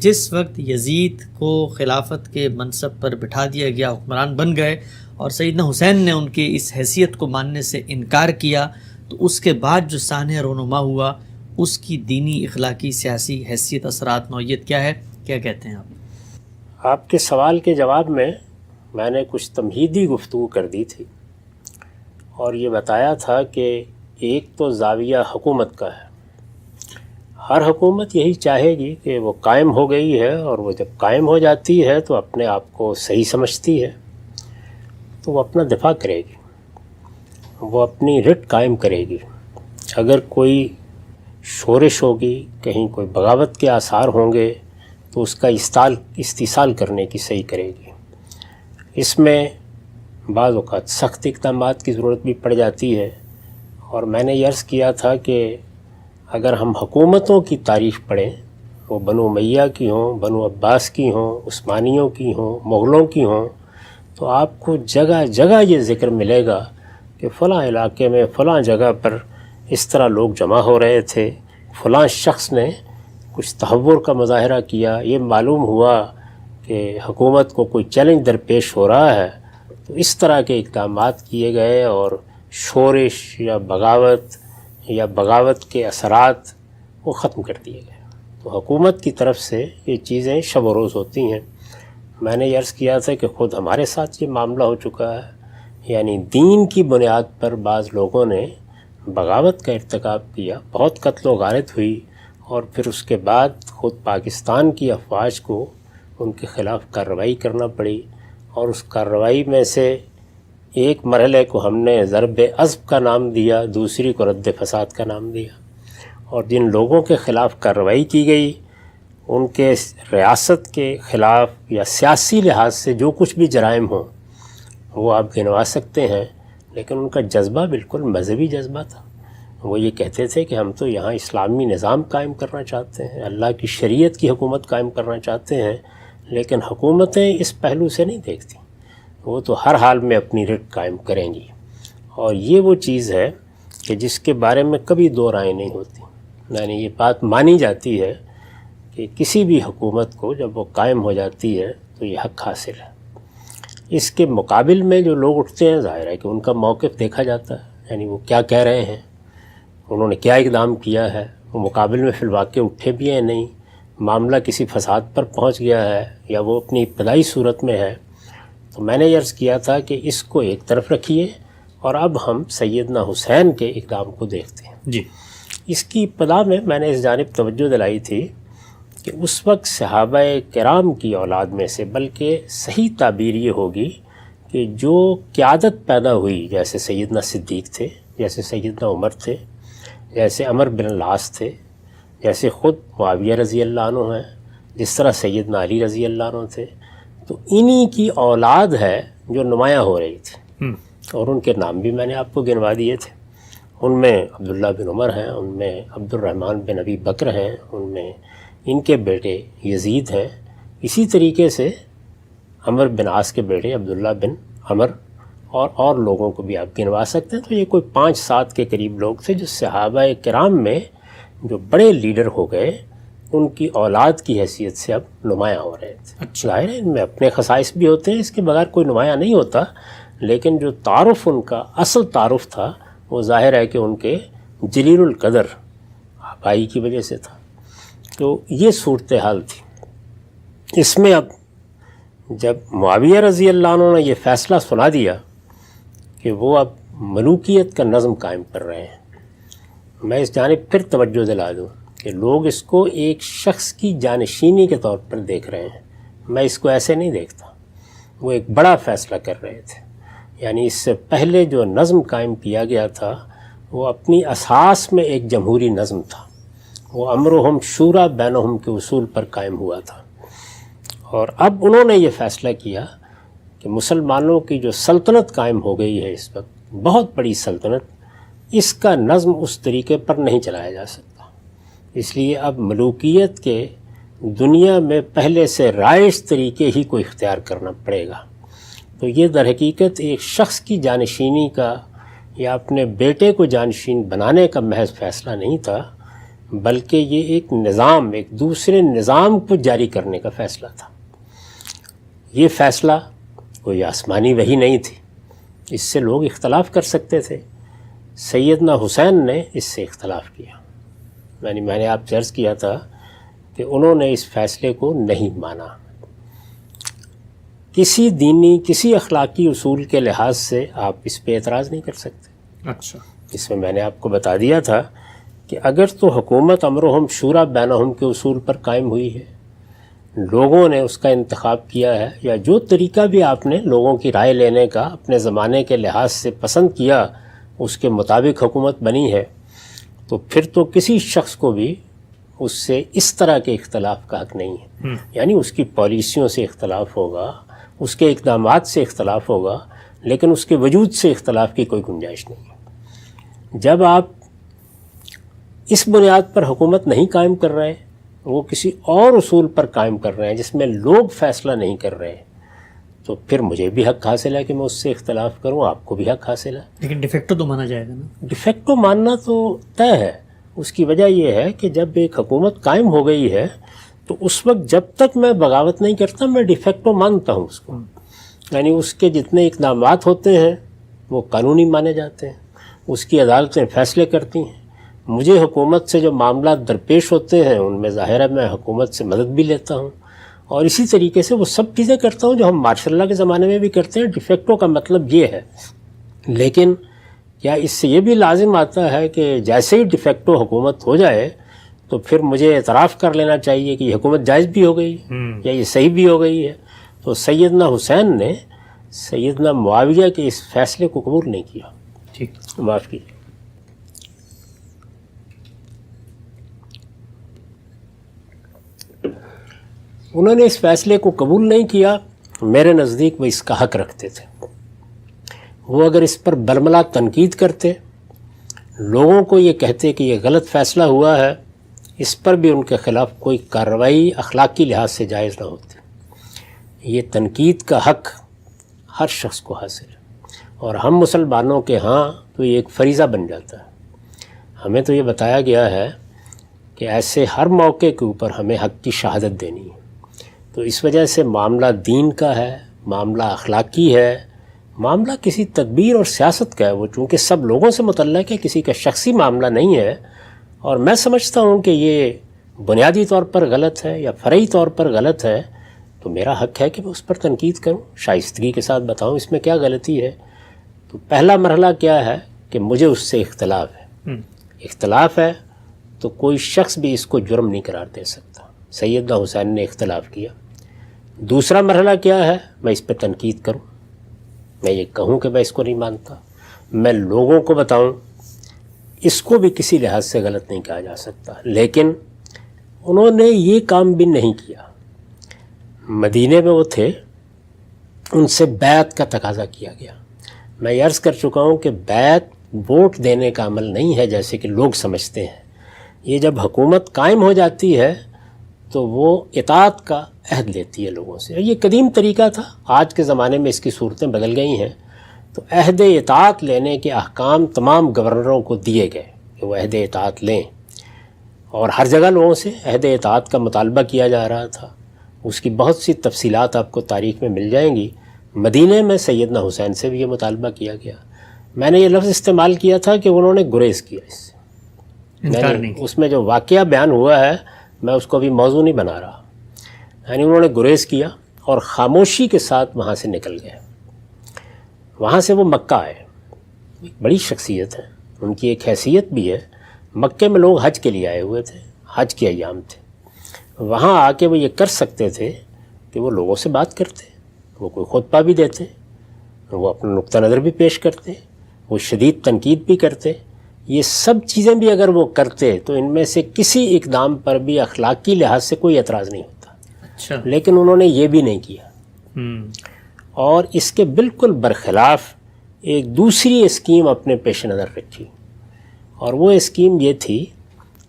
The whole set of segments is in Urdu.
جس وقت یزید کو خلافت کے منصب پر بٹھا دیا گیا، حکمران بن گئے، اور سیدنا حسین نے ان کی اس حیثیت کو ماننے سے انکار کیا، تو اس کے بعد جو سانحہ رونما ہوا اس کی دینی، اخلاقی، سیاسی حیثیت، اثرات، نوعیت کیا ہے؟ کیا کہتے ہیں آپ؟ آپ کے سوال کے جواب میں نے کچھ تمہیدی گفتگو کر دی تھی، اور یہ بتایا تھا کہ ایک تو زاویہ حکومت کا ہے۔ ہر حکومت یہی چاہے گی کہ وہ قائم ہو گئی ہے، اور وہ جب قائم ہو جاتی ہے تو اپنے آپ کو صحیح سمجھتی ہے، تو وہ اپنا دفاع کرے گی، وہ اپنی رٹ قائم کرے گی۔ اگر کوئی شورش ہوگی، کہیں کوئی بغاوت کے آثار ہوں گے، تو اس کا استحصال کرنے کی صحیح کرے گی۔ اس میں بعض اوقات سخت اقدامات کی ضرورت بھی پڑ جاتی ہے، اور میں نے یہ عرض کیا تھا کہ اگر ہم حکومتوں کی تاریخ پڑھیں، وہ بنو امیہ کی ہوں، بنو عباس کی ہوں، عثمانیوں کی ہوں، مغلوں کی ہوں، تو آپ کو جگہ جگہ یہ ذکر ملے گا کہ فلاں علاقے میں فلاں جگہ پر اس طرح لوگ جمع ہو رہے تھے، فلاں شخص نے کچھ تحور کا مظاہرہ کیا، یہ معلوم ہوا کہ حکومت کو کوئی چیلنج درپیش ہو رہا ہے، تو اس طرح کے اقدامات کیے گئے، اور شورش یا بغاوت کے اثرات وہ ختم کر دیے گئے۔ تو حکومت کی طرف سے یہ چیزیں شب و روز ہوتی ہیں۔ میں نے یہ عرض کیا تھا کہ خود ہمارے ساتھ یہ معاملہ ہو چکا ہے، یعنی دین کی بنیاد پر بعض لوگوں نے بغاوت کا ارتکاب کیا، بہت قتل و غارت ہوئی، اور پھر اس کے بعد خود پاکستان کی افواج کو ان کے خلاف کارروائی کرنا پڑی، اور اس کارروائی میں سے ایک مرحلے کو ہم نے ضرب عضب کا نام دیا، دوسری کو رد فساد کا نام دیا، اور جن لوگوں کے خلاف کارروائی کی گئی ان کے ریاست کے خلاف یا سیاسی لحاظ سے جو کچھ بھی جرائم ہوں وہ آپ گنوا سکتے ہیں، لیکن ان کا جذبہ بالکل مذہبی جذبہ تھا۔ وہ یہ کہتے تھے کہ ہم تو یہاں اسلامی نظام قائم کرنا چاہتے ہیں، اللہ کی شریعت کی حکومت قائم کرنا چاہتے ہیں، لیکن حکومتیں اس پہلو سے نہیں دیکھتی، وہ تو ہر حال میں اپنی رٹ قائم کریں گی۔ اور یہ وہ چیز ہے کہ جس کے بارے میں کبھی دو رائے نہیں ہوتی، یعنی یہ بات مانی جاتی ہے کہ کسی بھی حکومت کو جب وہ قائم ہو جاتی ہے تو یہ حق حاصل ہے۔ اس کے مقابل میں جو لوگ اٹھتے ہیں، ظاہر ہے کہ ان کا موقف دیکھا جاتا ہے، یعنی وہ کیا کہہ رہے ہیں، انہوں نے کیا اقدام کیا ہے، وہ مقابل میں فی الواقع اٹھے بھی ہیں نہیں، معاملہ کسی فساد پر پہنچ گیا ہے یا وہ اپنی ابتدائی صورت میں ہے۔ تو میں نے یہ عرض کیا تھا کہ اس کو ایک طرف رکھیے، اور اب ہم سیدنا حسین کے اقدام کو دیکھتے ہیں۔ جی، اس کی ابتدا میں نے اس جانب توجہ دلائی تھی کہ اس وقت صحابہ کرام کی اولاد میں سے، بلکہ صحیح تعبیر یہ ہوگی کہ جو قیادت پیدا ہوئی، جیسے سیدنا صدیق تھے، جیسے سیدنا عمر تھے، جیسے عمر بن العاص تھے، جیسے خود معاویہ رضی اللہ عنہ ہیں، جس طرح سیدنا علی رضی اللہ عنہ تھے، تو انہی کی اولاد ہے جو نمایاں ہو رہی تھی، اور ان کے نام بھی میں نے آپ کو گنوا دیے تھے۔ ان میں عبداللہ بن عمر ہیں، ان میں عبد الرحمن بن ابی بکر ہیں، ان میں ان کے بیٹے یزید ہیں، اسی طریقے سے عمر بن عاص کے بیٹے عبداللہ بن عمر، اور لوگوں کو بھی آپ گنوا سکتے ہیں۔ تو یہ کوئی 5-7 کے قریب لوگ تھے جو صحابہ کرام میں جو بڑے لیڈر ہو گئے، ان کی اولاد کی حیثیت سے اب نمایاں ہو رہے تھے۔ ظاہر ہے ان میں اپنے خصائص بھی ہوتے ہیں، اس کے بغیر کوئی نمایاں نہیں ہوتا، لیکن جو تعارف ان کا اصل تعارف تھا وہ ظاہر ہے کہ ان کے جلیل القدر آبائی کی وجہ سے تھا۔ تو یہ صورتحال تھی۔ اس میں اب جب معاویہ رضی اللہ عنہ نے یہ فیصلہ سنا دیا کہ وہ اب ملوکیت کا نظم قائم کر رہے ہیں، میں اس جانب پھر توجہ دلا دوں کہ لوگ اس کو ایک شخص کی جانشینی کے طور پر دیکھ رہے ہیں، میں اس کو ایسے نہیں دیکھتا۔ وہ ایک بڑا فیصلہ کر رہے تھے، یعنی اس سے پہلے جو نظم قائم کیا گیا تھا وہ اپنی اساس میں ایک جمہوری نظم تھا، وہ امرہم شورا بینہم کے اصول پر قائم ہوا تھا، اور اب انہوں نے یہ فیصلہ کیا کہ مسلمانوں کی جو سلطنت قائم ہو گئی ہے اس وقت، بہت بڑی سلطنت، اس کا نظم اس طریقے پر نہیں چلایا جا سکتا، اس لیے اب ملوکیت کے دنیا میں پہلے سے رائج طریقے ہی کو اختیار کرنا پڑے گا۔ تو یہ در حقیقت ایک شخص کی جانشینی کا یا اپنے بیٹے کو جانشین بنانے کا محض فیصلہ نہیں تھا، بلکہ یہ ایک نظام، ایک دوسرے نظام کو جاری کرنے کا فیصلہ تھا۔ یہ فیصلہ کوئی آسمانی وحی نہیں تھی، اس سے لوگ اختلاف کر سکتے تھے۔ سیدنا حسین نے اس سے اختلاف کیا، یعنی میں نے آپ سے عرض کیا تھا کہ انہوں نے اس فیصلے کو نہیں مانا۔ کسی دینی، کسی اخلاقی اصول کے لحاظ سے آپ اس پہ اعتراض نہیں کر سکتے۔ اچھا، اس میں نے آپ کو بتا دیا تھا کہ اگر تو حکومت امرہم شورا بینہم کے اصول پر قائم ہوئی ہے، لوگوں نے اس کا انتخاب کیا ہے، یا جو طریقہ بھی آپ نے لوگوں کی رائے لینے کا اپنے زمانے کے لحاظ سے پسند کیا اس کے مطابق حکومت بنی ہے، تو پھر تو کسی شخص کو بھی اس سے اس طرح کے اختلاف کا حق نہیں ہے۔ یعنی اس کی پالیسیوں سے اختلاف ہوگا، اس کے اقدامات سے اختلاف ہوگا، لیکن اس کے وجود سے اختلاف کی کوئی گنجائش نہیں ہے۔ جب آپ اس بنیاد پر حکومت نہیں قائم کر رہے، وہ کسی اور اصول پر قائم کر رہے ہیں جس میں لوگ فیصلہ نہیں کر رہے، تو پھر مجھے بھی حق حاصل ہے کہ میں اس سے اختلاف کروں، آپ کو بھی حق حاصل ہے۔ لیکن ڈیفیکٹو تو مانا جائے گا نا؟ ڈیفیکٹو ماننا تو طے ہے۔ اس کی وجہ یہ ہے کہ جب ایک حکومت قائم ہو گئی ہے تو اس وقت جب تک میں بغاوت نہیں کرتا میں ڈیفیکٹو مانتا ہوں اس کو، یعنی اس کے جتنے اقدامات ہوتے ہیں وہ قانونی مانے جاتے ہیں، اس کی عدالتیں فیصلے کرتی ہیں۔ مجھے حکومت سے جو معاملات درپیش ہوتے ہیں ان میں ظاہر ہے میں حکومت سے مدد بھی لیتا ہوں، اور اسی طریقے سے وہ سب چیزیں کرتا ہوں جو ہم مارشاء اللہ کے زمانے میں بھی کرتے ہیں۔ ڈیفیکٹو کا مطلب یہ ہے۔ لیکن کیا اس سے یہ بھی لازم آتا ہے کہ جیسے ہی ڈیفیکٹو حکومت ہو جائے تو پھر مجھے اعتراف کر لینا چاہیے کہ یہ حکومت جائز بھی ہو گئی یا یہ صحیح بھی ہو گئی ہے؟ تو سیدنا حسین نے سیدنا معاویہ کے اس فیصلے کو قبول نہیں کیا۔ ٹھیک، معاف کیجیے۔ انہوں نے اس فیصلے کو قبول نہیں کیا۔ میرے نزدیک وہ اس کا حق رکھتے تھے۔ وہ اگر اس پر برملا تنقید کرتے، لوگوں کو یہ کہتے کہ یہ غلط فیصلہ ہوا ہے، اس پر بھی ان کے خلاف کوئی کارروائی اخلاقی لحاظ سے جائز نہ ہوتی۔ یہ تنقید کا حق ہر شخص کو حاصل ہے، اور ہم مسلمانوں کے ہاں تو یہ ایک فریضہ بن جاتا ہے۔ ہمیں تو یہ بتایا گیا ہے کہ ایسے ہر موقع کے اوپر ہمیں حق کی شہادت دینی ہے۔ تو اس وجہ سے معاملہ دین کا ہے، معاملہ اخلاقی ہے، معاملہ کسی تدبیر اور سیاست کا ہے۔ وہ چونکہ سب لوگوں سے متعلق ہے، کسی کا شخصی معاملہ نہیں ہے، اور میں سمجھتا ہوں کہ یہ بنیادی طور پر غلط ہے یا فرعی طور پر غلط ہے، تو میرا حق ہے کہ میں اس پر تنقید کروں، شائستگی کے ساتھ بتاؤں اس میں کیا غلطی ہے۔ تو پہلا مرحلہ کیا ہے کہ مجھے اس سے اختلاف ہے۔ اختلاف ہے تو کوئی شخص بھی اس کو جرم نہیں قرار دے سکتا۔ سیدنا حسین نے اختلاف کیا۔ دوسرا مرحلہ کیا ہے؟ میں اس پہ تنقید کروں، میں یہ کہوں کہ میں اس کو نہیں مانتا، میں لوگوں کو بتاؤں، اس کو بھی کسی لحاظ سے غلط نہیں کہا جا سکتا۔ لیکن انہوں نے یہ کام بھی نہیں کیا۔ مدینے میں وہ تھے، ان سے بیعت کا تقاضا کیا گیا۔ میں یہ عرض کر چکا ہوں کہ بیعت ووٹ دینے کا عمل نہیں ہے جیسے کہ لوگ سمجھتے ہیں۔ یہ جب حکومت قائم ہو جاتی ہے تو وہ اطاعت کا عہد لیتی ہے لوگوں سے۔ یہ قدیم طریقہ تھا، آج کے زمانے میں اس کی صورتیں بدل گئی ہیں۔ تو عہد اطاعت لینے کے احکام تمام گورنروں کو دیے گئے کہ وہ عہد اطاعت لیں، اور ہر جگہ لوگوں سے عہد اطاعت کا مطالبہ کیا جا رہا تھا۔ اس کی بہت سی تفصیلات آپ کو تاریخ میں مل جائیں گی۔ مدینے میں سیدنا حسین سے بھی یہ مطالبہ کیا گیا۔ میں نے یہ لفظ استعمال کیا تھا کہ انہوں نے گریز کیا اس سے، انکار نہیں کیا۔ اس میں جو واقعہ بیان ہوا ہے میں اس کو ابھی موضوع نہیں بنا رہا، یعنی انہوں نے گریز کیا اور خاموشی کے ساتھ وہاں سے نکل گئے۔ وہاں سے وہ مکہ آئے، ایک بڑی شخصیت ہے، ان کی ایک حیثیت بھی ہے۔ مکے میں لوگ حج کے لیے آئے ہوئے تھے، حج کے ایام تھے، وہاں آ کے وہ یہ کر سکتے تھے کہ وہ لوگوں سے بات کرتے، وہ کوئی خطبہ بھی دیتے، وہ اپنا نقطہ نظر بھی پیش کرتے، وہ شدید تنقید بھی کرتے۔ یہ سب چیزیں بھی اگر وہ کرتے تو ان میں سے کسی اقدام پر بھی اخلاقی لحاظ سے کوئی اعتراض نہیں ہوتا۔ اچھا، لیکن انہوں نے یہ بھی نہیں کیا، اور اس کے بالکل برخلاف ایک دوسری اسکیم اپنے پیش نظر رکھی، اور وہ اسکیم یہ تھی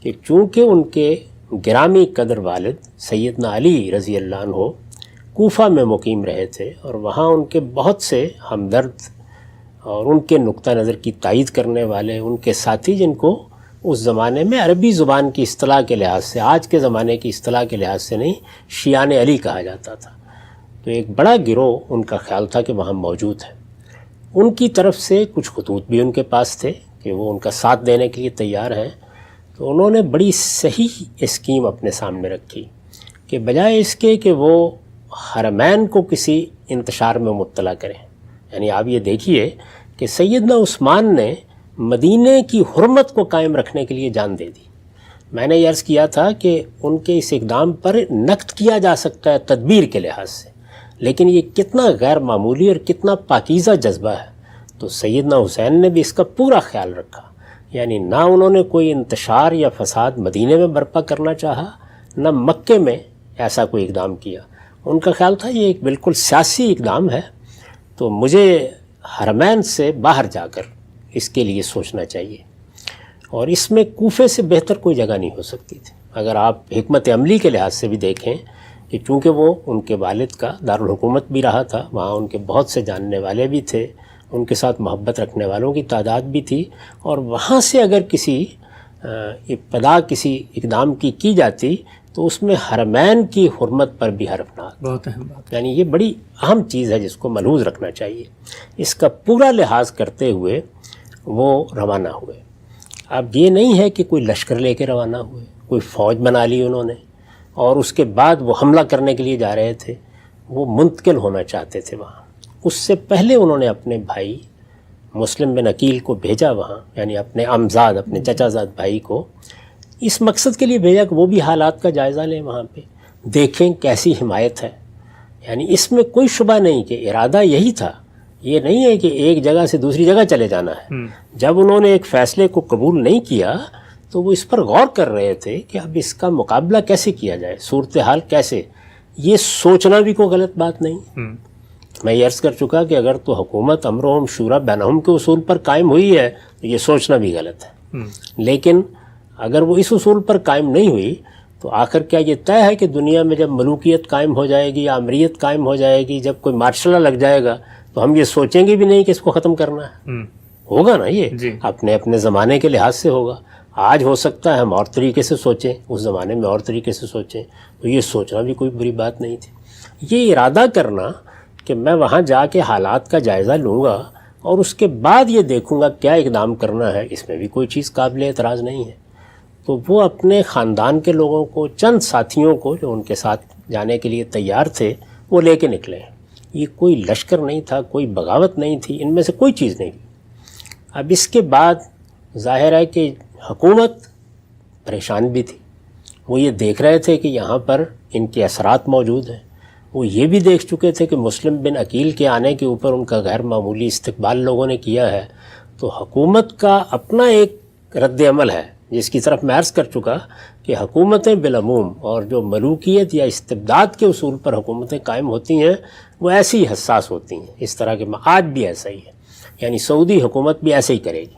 کہ چونکہ ان کے گرامی قدر والد سیدنا علی رضی اللہ عنہ کوفہ میں مقیم رہے تھے، اور وہاں ان کے بہت سے ہمدرد اور ان کے نقطہ نظر کی تائید کرنے والے ان کے ساتھی، جن کو اس زمانے میں عربی زبان کی اصطلاح کے لحاظ سے، آج کے زمانے کی اصطلاح کے لحاظ سے نہیں، شیعان علی کہا جاتا تھا. تو ایک بڑا گروہ ان کا خیال تھا کہ وہاں موجود ہے. ان کی طرف سے کچھ خطوط بھی ان کے پاس تھے کہ وہ ان کا ساتھ دینے کے لیے تیار ہیں. تو انہوں نے بڑی صحیح اسکیم اپنے سامنے رکھی کہ بجائے اس کے کہ وہ حرمین کو کسی انتشار میں مبتلا کریں، یعنی آپ یہ دیکھیے کہ سیدنا عثمان نے مدینہ کی حرمت کو قائم رکھنے کے لیے جان دے دی. میں نے یہ عرض کیا تھا کہ ان کے اس اقدام پر نقد کیا جا سکتا ہے تدبیر کے لحاظ سے، لیکن یہ کتنا غیر معمولی اور کتنا پاکیزہ جذبہ ہے. تو سیدنا حسین نے بھی اس کا پورا خیال رکھا، یعنی نہ انہوں نے کوئی انتشار یا فساد مدینہ میں برپا کرنا چاہا، نہ مکے میں ایسا کوئی اقدام کیا. ان کا خیال تھا یہ ایک بالکل سیاسی اقدام ہے، تو مجھے حرمین سے باہر جا کر اس کے لیے سوچنا چاہیے. اور اس میں کوفے سے بہتر کوئی جگہ نہیں ہو سکتی تھی. اگر آپ حکمت عملی کے لحاظ سے بھی دیکھیں کہ چونکہ وہ ان کے والد کا دارالحکومت بھی رہا تھا، وہاں ان کے بہت سے جاننے والے بھی تھے، ان کے ساتھ محبت رکھنے والوں کی تعداد بھی تھی، اور وہاں سے اگر کسی ابتدا کسی اقدام کی جاتی تو اس میں حرمین کی حرمت پر بھی حرف نہ آتا. بہت اہم بات. یعنی یہ بڑی اہم چیز ہے جس کو ملحوظ رکھنا چاہیے. اس کا پورا لحاظ کرتے ہوئے وہ روانہ ہوئے. اب یہ نہیں ہے کہ کوئی لشکر لے کے روانہ ہوئے، کوئی فوج بنا لی انہوں نے اور اس کے بعد وہ حملہ کرنے کے لیے جا رہے تھے. وہ منتقل ہونا چاہتے تھے وہاں. اس سے پہلے انہوں نے اپنے بھائی مسلم بن عقیل کو بھیجا وہاں، یعنی اپنے عمزاد، اپنے چچا زاد بھائی کو اس مقصد کے لیے بھیجا کہ وہ بھی حالات کا جائزہ لیں، وہاں پہ دیکھیں کیسی حمایت ہے. یعنی اس میں کوئی شبہ نہیں کہ ارادہ یہی تھا. یہ نہیں ہے کہ ایک جگہ سے دوسری جگہ چلے جانا ہے. جب انہوں نے ایک فیصلے کو قبول نہیں کیا تو وہ اس پر غور کر رہے تھے کہ اب اس کا مقابلہ کیسے کیا جائے، صورتحال کیسے. یہ سوچنا بھی کوئی غلط بات نہیں. میں یہ عرض کر چکا کہ اگر تو حکومت امرهم شورا بینہم کے اصول پر قائم ہوئی ہے تو یہ سوچنا بھی غلط ہے. لیکن اگر وہ اس اصول پر قائم نہیں ہوئی تو آخر کیا یہ طے ہے کہ دنیا میں جب ملوکیت قائم ہو جائے گی یا امریت قائم ہو جائے گی، جب کوئی مارشل لا لگ جائے گا تو ہم یہ سوچیں گے بھی نہیں کہ اس کو ختم کرنا ہے؟ ہوگا نا. یہ اپنے اپنے زمانے کے لحاظ سے ہوگا. آج ہو سکتا ہے ہم اور طریقے سے سوچیں، اس زمانے میں اور طریقے سے سوچیں، تو یہ سوچنا بھی کوئی بری بات نہیں تھی. یہ ارادہ کرنا کہ میں وہاں جا کے حالات کا جائزہ لوں گا اور اس کے بعد یہ دیکھوں گا کیا اقدام کرنا ہے، اس میں بھی کوئی چیز قابل اعتراض نہیں ہے. تو وہ اپنے خاندان کے لوگوں کو، چند ساتھیوں کو جو ان کے ساتھ جانے کے لیے تیار تھے، وہ لے کے نکلے. یہ کوئی لشکر نہیں تھا، کوئی بغاوت نہیں تھی، ان میں سے کوئی چیز نہیں تھی. اب اس کے بعد ظاہر ہے کہ حکومت پریشان بھی تھی. وہ یہ دیکھ رہے تھے کہ یہاں پر ان کے اثرات موجود ہیں. وہ یہ بھی دیکھ چکے تھے کہ مسلم بن عقیل کے آنے کے اوپر ان کا غیر معمولی استقبال لوگوں نے کیا ہے. تو حکومت کا اپنا ایک رد عمل ہے جس کی طرف میں عرض کر چکا کہ حکومتیں بالعموم اور جو ملوکیت یا استبداد کے اصول پر حکومتیں قائم ہوتی ہیں وہ ایسی حساس ہوتی ہیں. اس طرح کے آج بھی ایسا ہی ہے، یعنی سعودی حکومت بھی ایسے ہی کرے گی.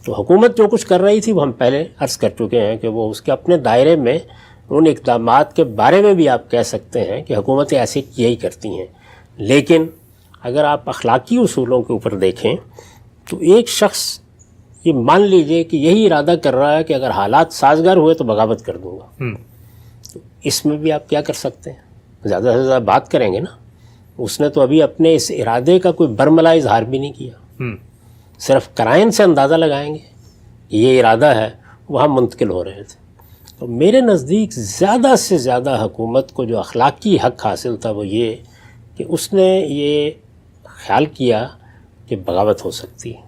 تو حکومت جو کچھ کر رہی تھی وہ ہم پہلے عرض کر چکے ہیں کہ وہ اس کے اپنے دائرے میں ان اقدامات کے بارے میں بھی آپ کہہ سکتے ہیں کہ حکومتیں ایسے کیا ہی کرتی ہیں. لیکن اگر آپ اخلاقی اصولوں کے اوپر دیکھیں تو ایک شخص یہ مان لیجئے کہ یہی ارادہ کر رہا ہے کہ اگر حالات سازگار ہوئے تو بغاوت کر دوں گا، تو اس میں بھی آپ کیا کر سکتے ہیں؟ زیادہ سے زیادہ بات کریں گے نا. اس نے تو ابھی اپنے اس ارادے کا کوئی برملا اظہار بھی نہیں کیا. صرف قرائن سے اندازہ لگائیں گے کہ یہ ارادہ ہے. وہاں منتقل ہو رہے تھے. تو میرے نزدیک زیادہ سے زیادہ حکومت کو جو اخلاقی حق حاصل تھا وہ یہ کہ اس نے یہ خیال کیا کہ بغاوت ہو سکتی ہے،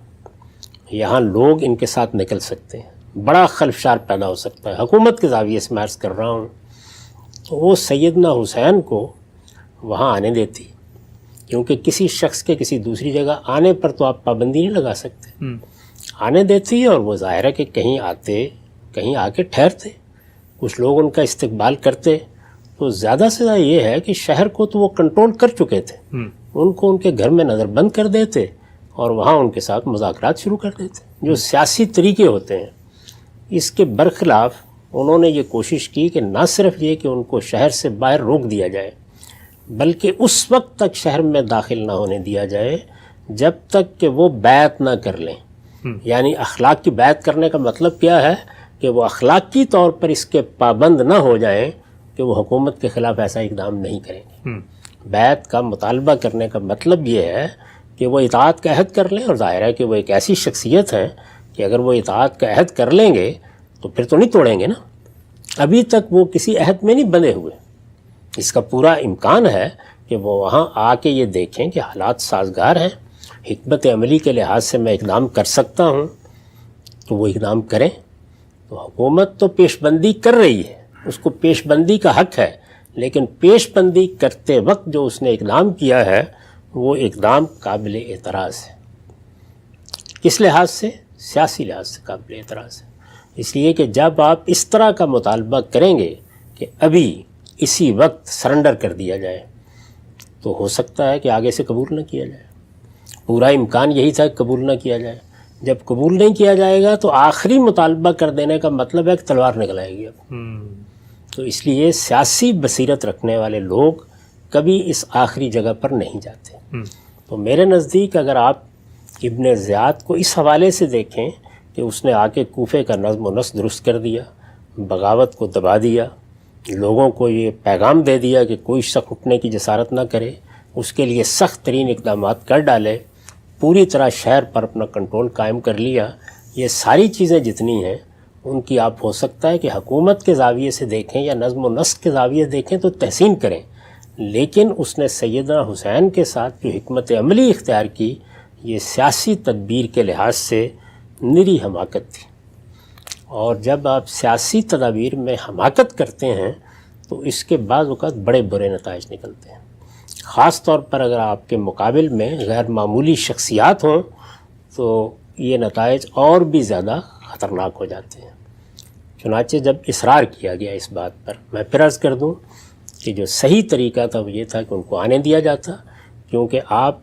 یہاں لوگ ان کے ساتھ نکل سکتے ہیں، بڑا خلفشار پیدا ہو سکتا ہے. حکومت کے زاویے سے میں عرض کر رہا ہوں. تو وہ سیدنا حسین کو وہاں آنے دیتی، کیونکہ کسی شخص کے کسی دوسری جگہ آنے پر تو آپ پابندی نہیں لگا سکتے. آنے دیتی اور وہ ظاہر ہے کہ کہیں آتے، کہیں آ کے ٹھہرتے، کچھ لوگ ان کا استقبال کرتے. تو زیادہ سے زیادہ یہ ہے کہ شہر کو تو وہ کنٹرول کر چکے تھے، ان کو ان کے گھر میں نظر بند کر دیتے اور وہاں ان کے ساتھ مذاکرات شروع کر دیتے جو سیاسی طریقے ہوتے ہیں. اس کے برخلاف انہوں نے یہ کوشش کی کہ نہ صرف یہ کہ ان کو شہر سے باہر روک دیا جائے، بلکہ اس وقت تک شہر میں داخل نہ ہونے دیا جائے جب تک کہ وہ بیعت نہ کر لیں. یعنی اخلاق کی بیعت کرنے کا مطلب کیا ہے کہ وہ اخلاقی طور پر اس کے پابند نہ ہو جائیں کہ وہ حکومت کے خلاف ایسا اقدام نہیں کریں گے۔ بیعت کا مطالبہ کرنے کا مطلب یہ ہے کہ وہ اطاعت کا عہد کر لیں، اور ظاہر ہے کہ وہ ایک ایسی شخصیت ہے کہ اگر وہ اطاعت کا عہد کر لیں گے تو پھر تو نہیں توڑیں گے نا۔ ابھی تک وہ کسی عہد میں نہیں بندھے ہوئے، اس کا پورا امکان ہے کہ وہ وہاں آ کے یہ دیکھیں کہ حالات سازگار ہیں، حکمت عملی کے لحاظ سے میں اقدام کر سکتا ہوں تو وہ اقدام کریں۔ تو حکومت تو پیش بندی کر رہی ہے، اس کو پیش بندی کا حق ہے، لیکن پیش بندی کرتے وقت جو اس نے اقدام کیا ہے وہ اقدام قابل اعتراض ہے۔ کس لحاظ سے؟ سیاسی لحاظ سے قابل اعتراض ہے، اس لیے کہ جب آپ اس طرح کا مطالبہ کریں گے کہ ابھی اسی وقت سرنڈر کر دیا جائے تو ہو سکتا ہے کہ آگے سے قبول نہ کیا جائے۔ پورا امکان یہی تھا کہ قبول نہ کیا جائے۔ جب قبول نہیں کیا جائے گا تو آخری مطالبہ کر دینے کا مطلب ہے کہ تلوار نکل آئے گی اب۔ تو اس لیے سیاسی بصیرت رکھنے والے لوگ کبھی اس آخری جگہ پر نہیں جاتے۔ تو میرے نزدیک اگر آپ ابن زیاد کو اس حوالے سے دیکھیں کہ اس نے آ کے کوفے کا نظم و نسق درست کر دیا، بغاوت کو دبا دیا، لوگوں کو یہ پیغام دے دیا کہ کوئی شخص اٹھنے کی جسارت نہ کرے، اس کے لیے سخت ترین اقدامات کر ڈالے، پوری طرح شہر پر اپنا کنٹرول قائم کر لیا، یہ ساری چیزیں جتنی ہیں ان کی آپ ہو سکتا ہے کہ حکومت کے زاویے سے دیکھیں یا نظم و نسق کے زاویے سے دیکھیں تو تحسین کریں، لیکن اس نے سیدنا حسین کے ساتھ جو حکمت عملی اختیار کی یہ سیاسی تدبیر کے لحاظ سے نری حماقت تھی۔ اور جب آپ سیاسی تدابیر میں حماقت کرتے ہیں تو اس کے بعض اوقات بڑے برے نتائج نکلتے ہیں، خاص طور پر اگر آپ کے مقابل میں غیر معمولی شخصیات ہوں تو یہ نتائج اور بھی زیادہ خطرناک ہو جاتے ہیں۔ چنانچہ جب اصرار کیا گیا اس بات پر، میں پھر عرض کر دوں کہ جو صحیح طریقہ تھا وہ یہ تھا کہ ان کو آنے دیا جاتا، کیونکہ آپ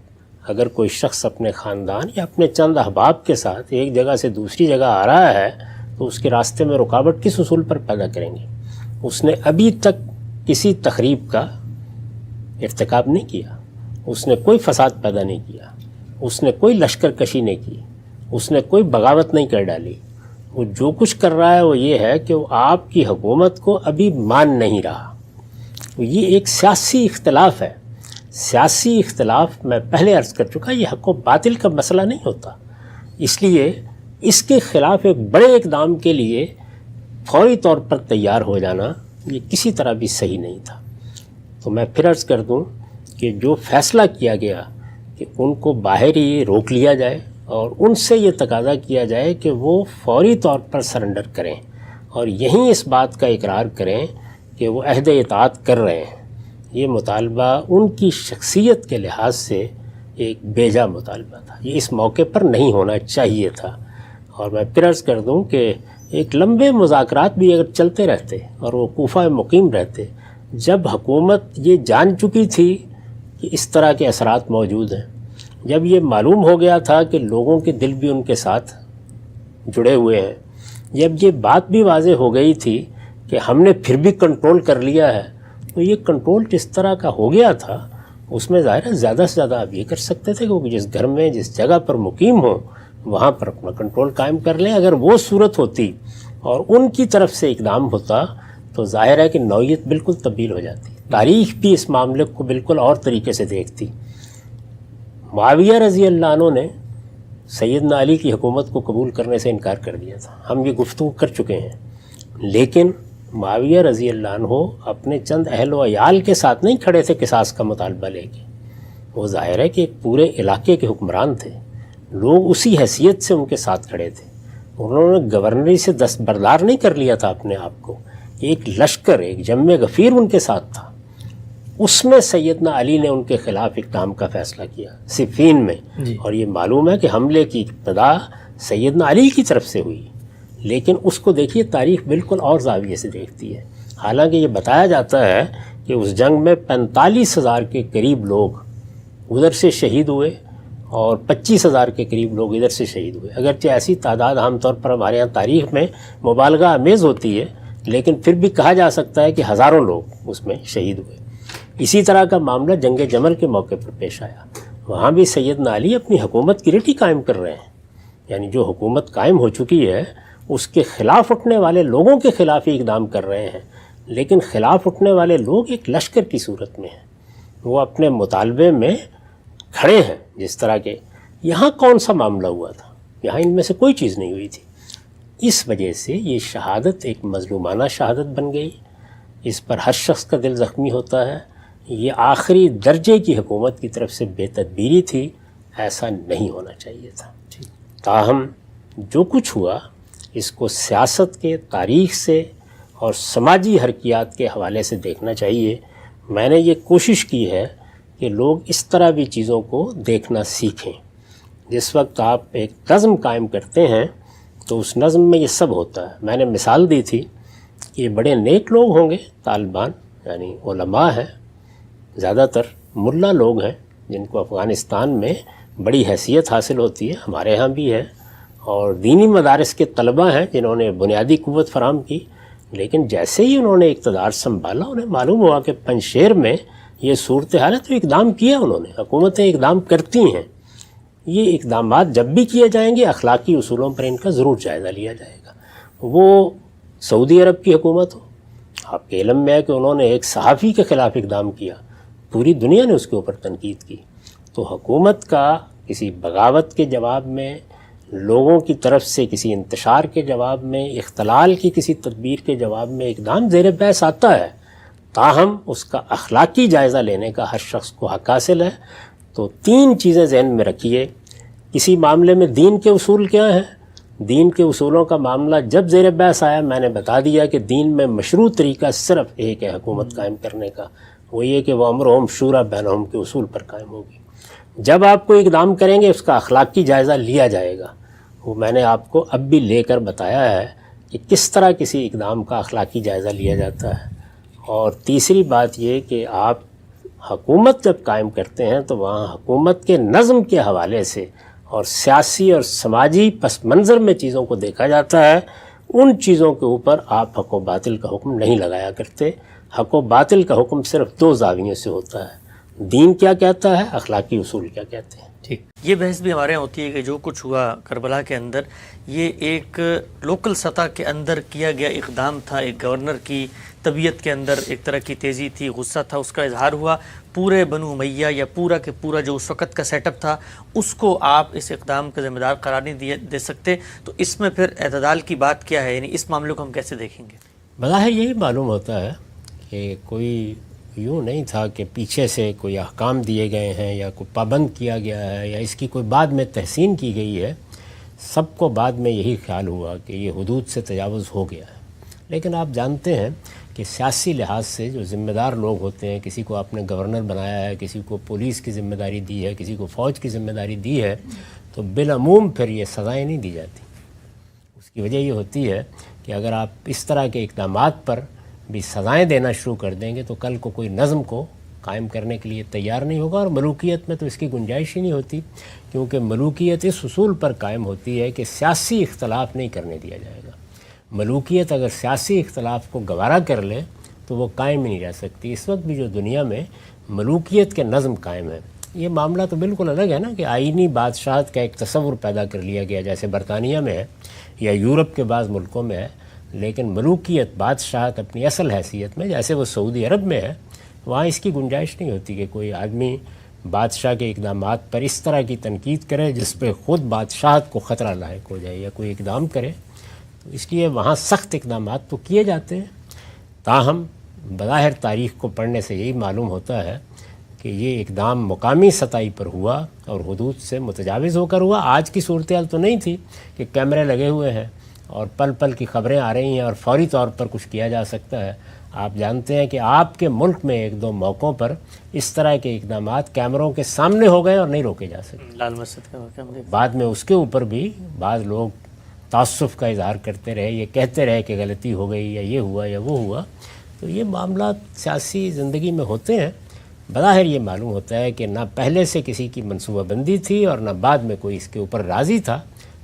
اگر کوئی شخص اپنے خاندان یا اپنے چند احباب کے ساتھ ایک جگہ سے دوسری جگہ آ رہا ہے تو اس کے راستے میں رکاوٹ کس اصول پر پیدا کریں گے؟ اس نے ابھی تک کسی تخریب کا ارتکاب نہیں کیا، اس نے کوئی فساد پیدا نہیں کیا، اس نے کوئی لشکر کشی نہیں کی، اس نے کوئی بغاوت نہیں کر ڈالی۔ وہ جو کچھ کر رہا ہے وہ یہ ہے کہ وہ آپ کی حکومت کو ابھی مان نہیں رہا۔ یہ ایک سیاسی اختلاف ہے۔ سیاسی اختلاف میں پہلے عرض کر چکا یہ حق و باطل کا مسئلہ نہیں ہوتا، اس لیے اس کے خلاف ایک بڑے اقدام کے لیے فوری طور پر تیار ہو جانا یہ کسی طرح بھی صحیح نہیں تھا۔ تو میں پھر عرض کر دوں کہ جو فیصلہ کیا گیا کہ ان کو باہر ہی روک لیا جائے اور ان سے یہ تقاضا کیا جائے کہ وہ فوری طور پر سرنڈر کریں اور یہیں اس بات کا اقرار کریں کہ وہ عہد اطاعت کر رہے ہیں، یہ مطالبہ ان کی شخصیت کے لحاظ سے ایک بیجا مطالبہ تھا، یہ اس موقع پر نہیں ہونا چاہیے تھا۔ اور میں پھر عرض کر دوں کہ ایک لمبے مذاکرات بھی اگر چلتے رہتے اور وہ کوفہ مقیم رہتے، جب حکومت یہ جان چکی تھی کہ اس طرح کے اثرات موجود ہیں، جب یہ معلوم ہو گیا تھا کہ لوگوں کے دل بھی ان کے ساتھ جڑے ہوئے ہیں، جب یہ بات بھی واضح ہو گئی تھی کہ ہم نے پھر بھی کنٹرول کر لیا ہے، تو یہ کنٹرول جس طرح کا ہو گیا تھا اس میں ظاہر ہے زیادہ سے زیادہ آپ یہ کر سکتے تھے کہ جس گھر میں جس جگہ پر مقیم ہوں وہاں پر اپنا کنٹرول قائم کر لیں۔ اگر وہ صورت ہوتی اور ان کی طرف سے اقدام ہوتا تو ظاہر ہے کہ نوعیت بالکل تبدیل ہو جاتی، تاریخ بھی اس معاملے کو بالکل اور طریقے سے دیکھتی۔ معاویہ رضی اللہ عنہ نے سیدنا علی کی حکومت کو قبول کرنے سے انکار کر دیا تھا، ہم یہ گفتگو کر چکے ہیں، لیکن معاویہ رضی اللہ عنہ اپنے چند اہل و عیال کے ساتھ نہیں کھڑے تھے قصاص کا مطالبہ لے کے، وہ ظاہر ہے کہ ایک پورے علاقے کے حکمران تھے، لوگ اسی حیثیت سے ان کے ساتھ کھڑے تھے، انہوں نے گورنری سے دستبردار نہیں کر لیا تھا اپنے آپ کو، ایک لشکر، ایک جم غفیر ان کے ساتھ تھا، اس میں سیدنا علی نے ان کے خلاف اقدام کا فیصلہ کیا صفین میں، اور یہ معلوم ہے کہ حملے کی ابتدا سیدنا علی کی طرف سے ہوئی، لیکن اس کو دیکھیے تاریخ بالکل اور زاویے سے دیکھتی ہے۔ حالانکہ یہ بتایا جاتا ہے کہ اس جنگ میں 45,000 کے قریب لوگ ادھر سے شہید ہوئے اور 25,000 کے قریب لوگ ادھر سے شہید ہوئے، اگرچہ ایسی تعداد عام طور پر ہمارے ہاں تاریخ میں مبالغہ آمیز ہوتی ہے، لیکن پھر بھی کہا جا سکتا ہے کہ ہزاروں لوگ اس میں شہید ہوئے۔ اسی طرح کا معاملہ جنگ جمل کے موقع پر پیش آیا، وہاں بھی سیدنا علی اپنی حکومت کی ریٹی قائم کر رہے ہیں، یعنی جو حکومت قائم ہو چکی ہے اس کے خلاف اٹھنے والے لوگوں کے خلاف ہی اقدام کر رہے ہیں، لیکن خلاف اٹھنے والے لوگ ایک لشکر کی صورت میں ہیں، وہ اپنے مطالبے میں کھڑے ہیں۔ جس طرح کے یہاں کون سا معاملہ ہوا تھا، یہاں ان میں سے کوئی چیز نہیں ہوئی تھی۔ اس وجہ سے یہ شہادت ایک مظلومانہ شہادت بن گئی، اس پر ہر شخص کا دل زخمی ہوتا ہے۔ یہ آخری درجے کی حکومت کی طرف سے بے تدبیری تھی، ایسا نہیں ہونا چاہیے تھا۔ تاہم جو کچھ ہوا اس کو سیاست کے، تاریخ سے اور سماجی حرکیات کے حوالے سے دیکھنا چاہیے۔ میں نے یہ کوشش کی ہے کہ لوگ اس طرح بھی چیزوں کو دیکھنا سیکھیں۔ جس وقت آپ ایک نظم قائم کرتے ہیں تو اس نظم میں یہ سب ہوتا ہے۔ میں نے مثال دی تھی کہ یہ بڑے نیک لوگ ہوں گے، طالبان یعنی علماء ہیں، زیادہ تر ملا لوگ ہیں جن کو افغانستان میں بڑی حیثیت حاصل ہوتی ہے، ہمارے ہاں بھی ہے، اور دینی مدارس کے طلباء ہیں جنہوں نے بنیادی قوت فراہم کی۔ لیکن جیسے ہی انہوں نے اقتدار سنبھالا، انہیں معلوم ہوا کہ پنجشیر میں یہ صورتحال ہے، تو اقدام کیا انہوں نے۔ حکومتیں اقدام کرتی ہیں، یہ اقدامات جب بھی کیے جائیں گے اخلاقی اصولوں پر ان کا ضرور جائزہ لیا جائے گا۔ وہ سعودی عرب کی حکومت ہو، آپ کے علم میں ہے کہ انہوں نے ایک صحافی کے خلاف اقدام کیا، پوری دنیا نے اس کے اوپر تنقید کی۔ تو حکومت کا کسی بغاوت کے جواب میں، لوگوں کی طرف سے کسی انتشار کے جواب میں، اختلال کی کسی تدبیر کے جواب میں اقدام زیر بحث آتا ہے، تاہم اس کا اخلاقی جائزہ لینے کا ہر شخص کو حق حاصل ہے۔ تو تین چیزیں ذہن میں رکھیے۔ کسی معاملے میں دین کے اصول کیا ہیں؟ دین کے اصولوں کا معاملہ جب زیر بحث آیا، میں نے بتا دیا کہ دین میں مشروع طریقہ صرف ایک ہے حکومت قائم کرنے کا، وہ یہ کہ وہ امرہم شورا بینہم کے اصول پر قائم ہوگی۔ جب آپ کو اقدام کریں گے اس کا اخلاقی جائزہ لیا جائے گا۔ وہ میں نے آپ کو اب بھی لے کر بتایا ہے کہ کس طرح کسی اقدام کا اخلاقی جائزہ لیا جاتا ہے۔ اور تیسری بات یہ کہ آپ حکومت جب قائم کرتے ہیں تو وہاں حکومت کے نظم کے حوالے سے اور سیاسی اور سماجی پس منظر میں چیزوں کو دیکھا جاتا ہے۔ ان چیزوں کے اوپر آپ حق و باطل کا حکم نہیں لگایا کرتے۔ حق و باطل کا حکم صرف دو زاویوں سے ہوتا ہے، دین کیا کہتا ہے، اخلاقی اصول کیا کہتے ہیں۔ ٹھیک، یہ بحث بھی ہمارے یہاں ہوتی ہے کہ جو کچھ ہوا کربلا کے اندر، یہ ایک لوکل سطح کے اندر کیا گیا اقدام تھا، ایک گورنر کی طبیعت کے اندر ایک طرح کی تیزی تھی، غصہ تھا، اس کا اظہار ہوا۔ پورے بنو امیہ یا پورا کے پورا جو اس وقت کا سیٹ اپ تھا، اس کو آپ اس اقدام کا ذمہ دار قرار نہیں دے سکتے۔ تو اس میں پھر اعتدال کی بات کیا ہے؟ یعنی اس معاملے کو ہم کیسے دیکھیں گے؟ بظاہر یہی معلوم ہوتا ہے کہ کوئی یوں نہیں تھا کہ پیچھے سے کوئی احکام دیے گئے ہیں یا کوئی پابند کیا گیا ہے یا اس کی کوئی بعد میں تحسین کی گئی ہے۔ سب کو بعد میں یہی خیال ہوا کہ یہ حدود سے تجاوز ہو گیا ہے۔ لیکن آپ جانتے ہیں کہ سیاسی لحاظ سے جو ذمہ دار لوگ ہوتے ہیں، کسی کو آپ نے گورنر بنایا ہے، کسی کو پولیس کی ذمہ داری دی ہے، کسی کو فوج کی ذمہ داری دی ہے، تو بالعموم پھر یہ سزائیں نہیں دی جاتی۔ اس کی وجہ یہ ہوتی ہے کہ اگر آپ اس طرح کے اقدامات پر بھی سزائیں دینا شروع کر دیں گے تو کل کو کوئی نظم کو قائم کرنے کے لیے تیار نہیں ہوگا، اور ملوکیت میں تو اس کی گنجائش ہی نہیں ہوتی، کیونکہ ملوکیت اس اصول پر قائم ہوتی ہے کہ سیاسی اختلاف نہیں کرنے دیا جائے گا۔ ملوکیت اگر سیاسی اختلاف کو گوارا کر لے تو وہ قائم ہی نہیں رہ سکتی۔ اس وقت بھی جو دنیا میں ملوکیت کے نظم قائم ہے، یہ معاملہ تو بالکل الگ ہے نا کہ آئینی بادشاہت کا ایک تصور پیدا کر لیا گیا، جیسے برطانیہ میں ہے یا یورپ کے بعض ملکوں میں ہے، لیکن ملوکیت، بادشاہت اپنی اصل حیثیت میں جیسے وہ سعودی عرب میں ہے، وہاں اس کی گنجائش نہیں ہوتی کہ کوئی آدمی بادشاہ کے اقدامات پر اس طرح کی تنقید کرے جس پہ خود بادشاہت کو خطرہ لاحق ہو جائے، یا کوئی اقدام کرے۔ تو اس لیے وہاں سخت اقدامات تو کیے جاتے ہیں، تاہم بظاہر تاریخ کو پڑھنے سے یہی معلوم ہوتا ہے کہ یہ اقدام مقامی سطح پر ہوا اور حدود سے متجاوز ہو کر ہوا۔ آج کی صورتحال تو نہیں تھی کہ کیمرے لگے ہوئے ہیں اور پل پل کی خبریں آ رہی ہیں اور فوری طور پر کچھ کیا جا سکتا ہے۔ آپ جانتے ہیں کہ آپ کے ملک میں ایک دو موقعوں پر اس طرح کے اقدامات کیمروں کے سامنے ہو گئے اور نہیں روکے جا سکے۔ لال مسجد کا واقعہ ہم دیکھ، بعد میں اس کے اوپر بھی بعض لوگ تعصب کا اظہار کرتے رہے، یہ کہتے رہے کہ غلطی ہو گئی یا یہ ہوا یا وہ ہوا۔ تو یہ معاملات سیاسی زندگی میں ہوتے ہیں۔ بظاہر یہ معلوم ہوتا ہے کہ نہ پہلے سے کسی کی منصوبہ بندی تھی اور نہ بعد میں کوئی اس کے اوپر راضی تھا،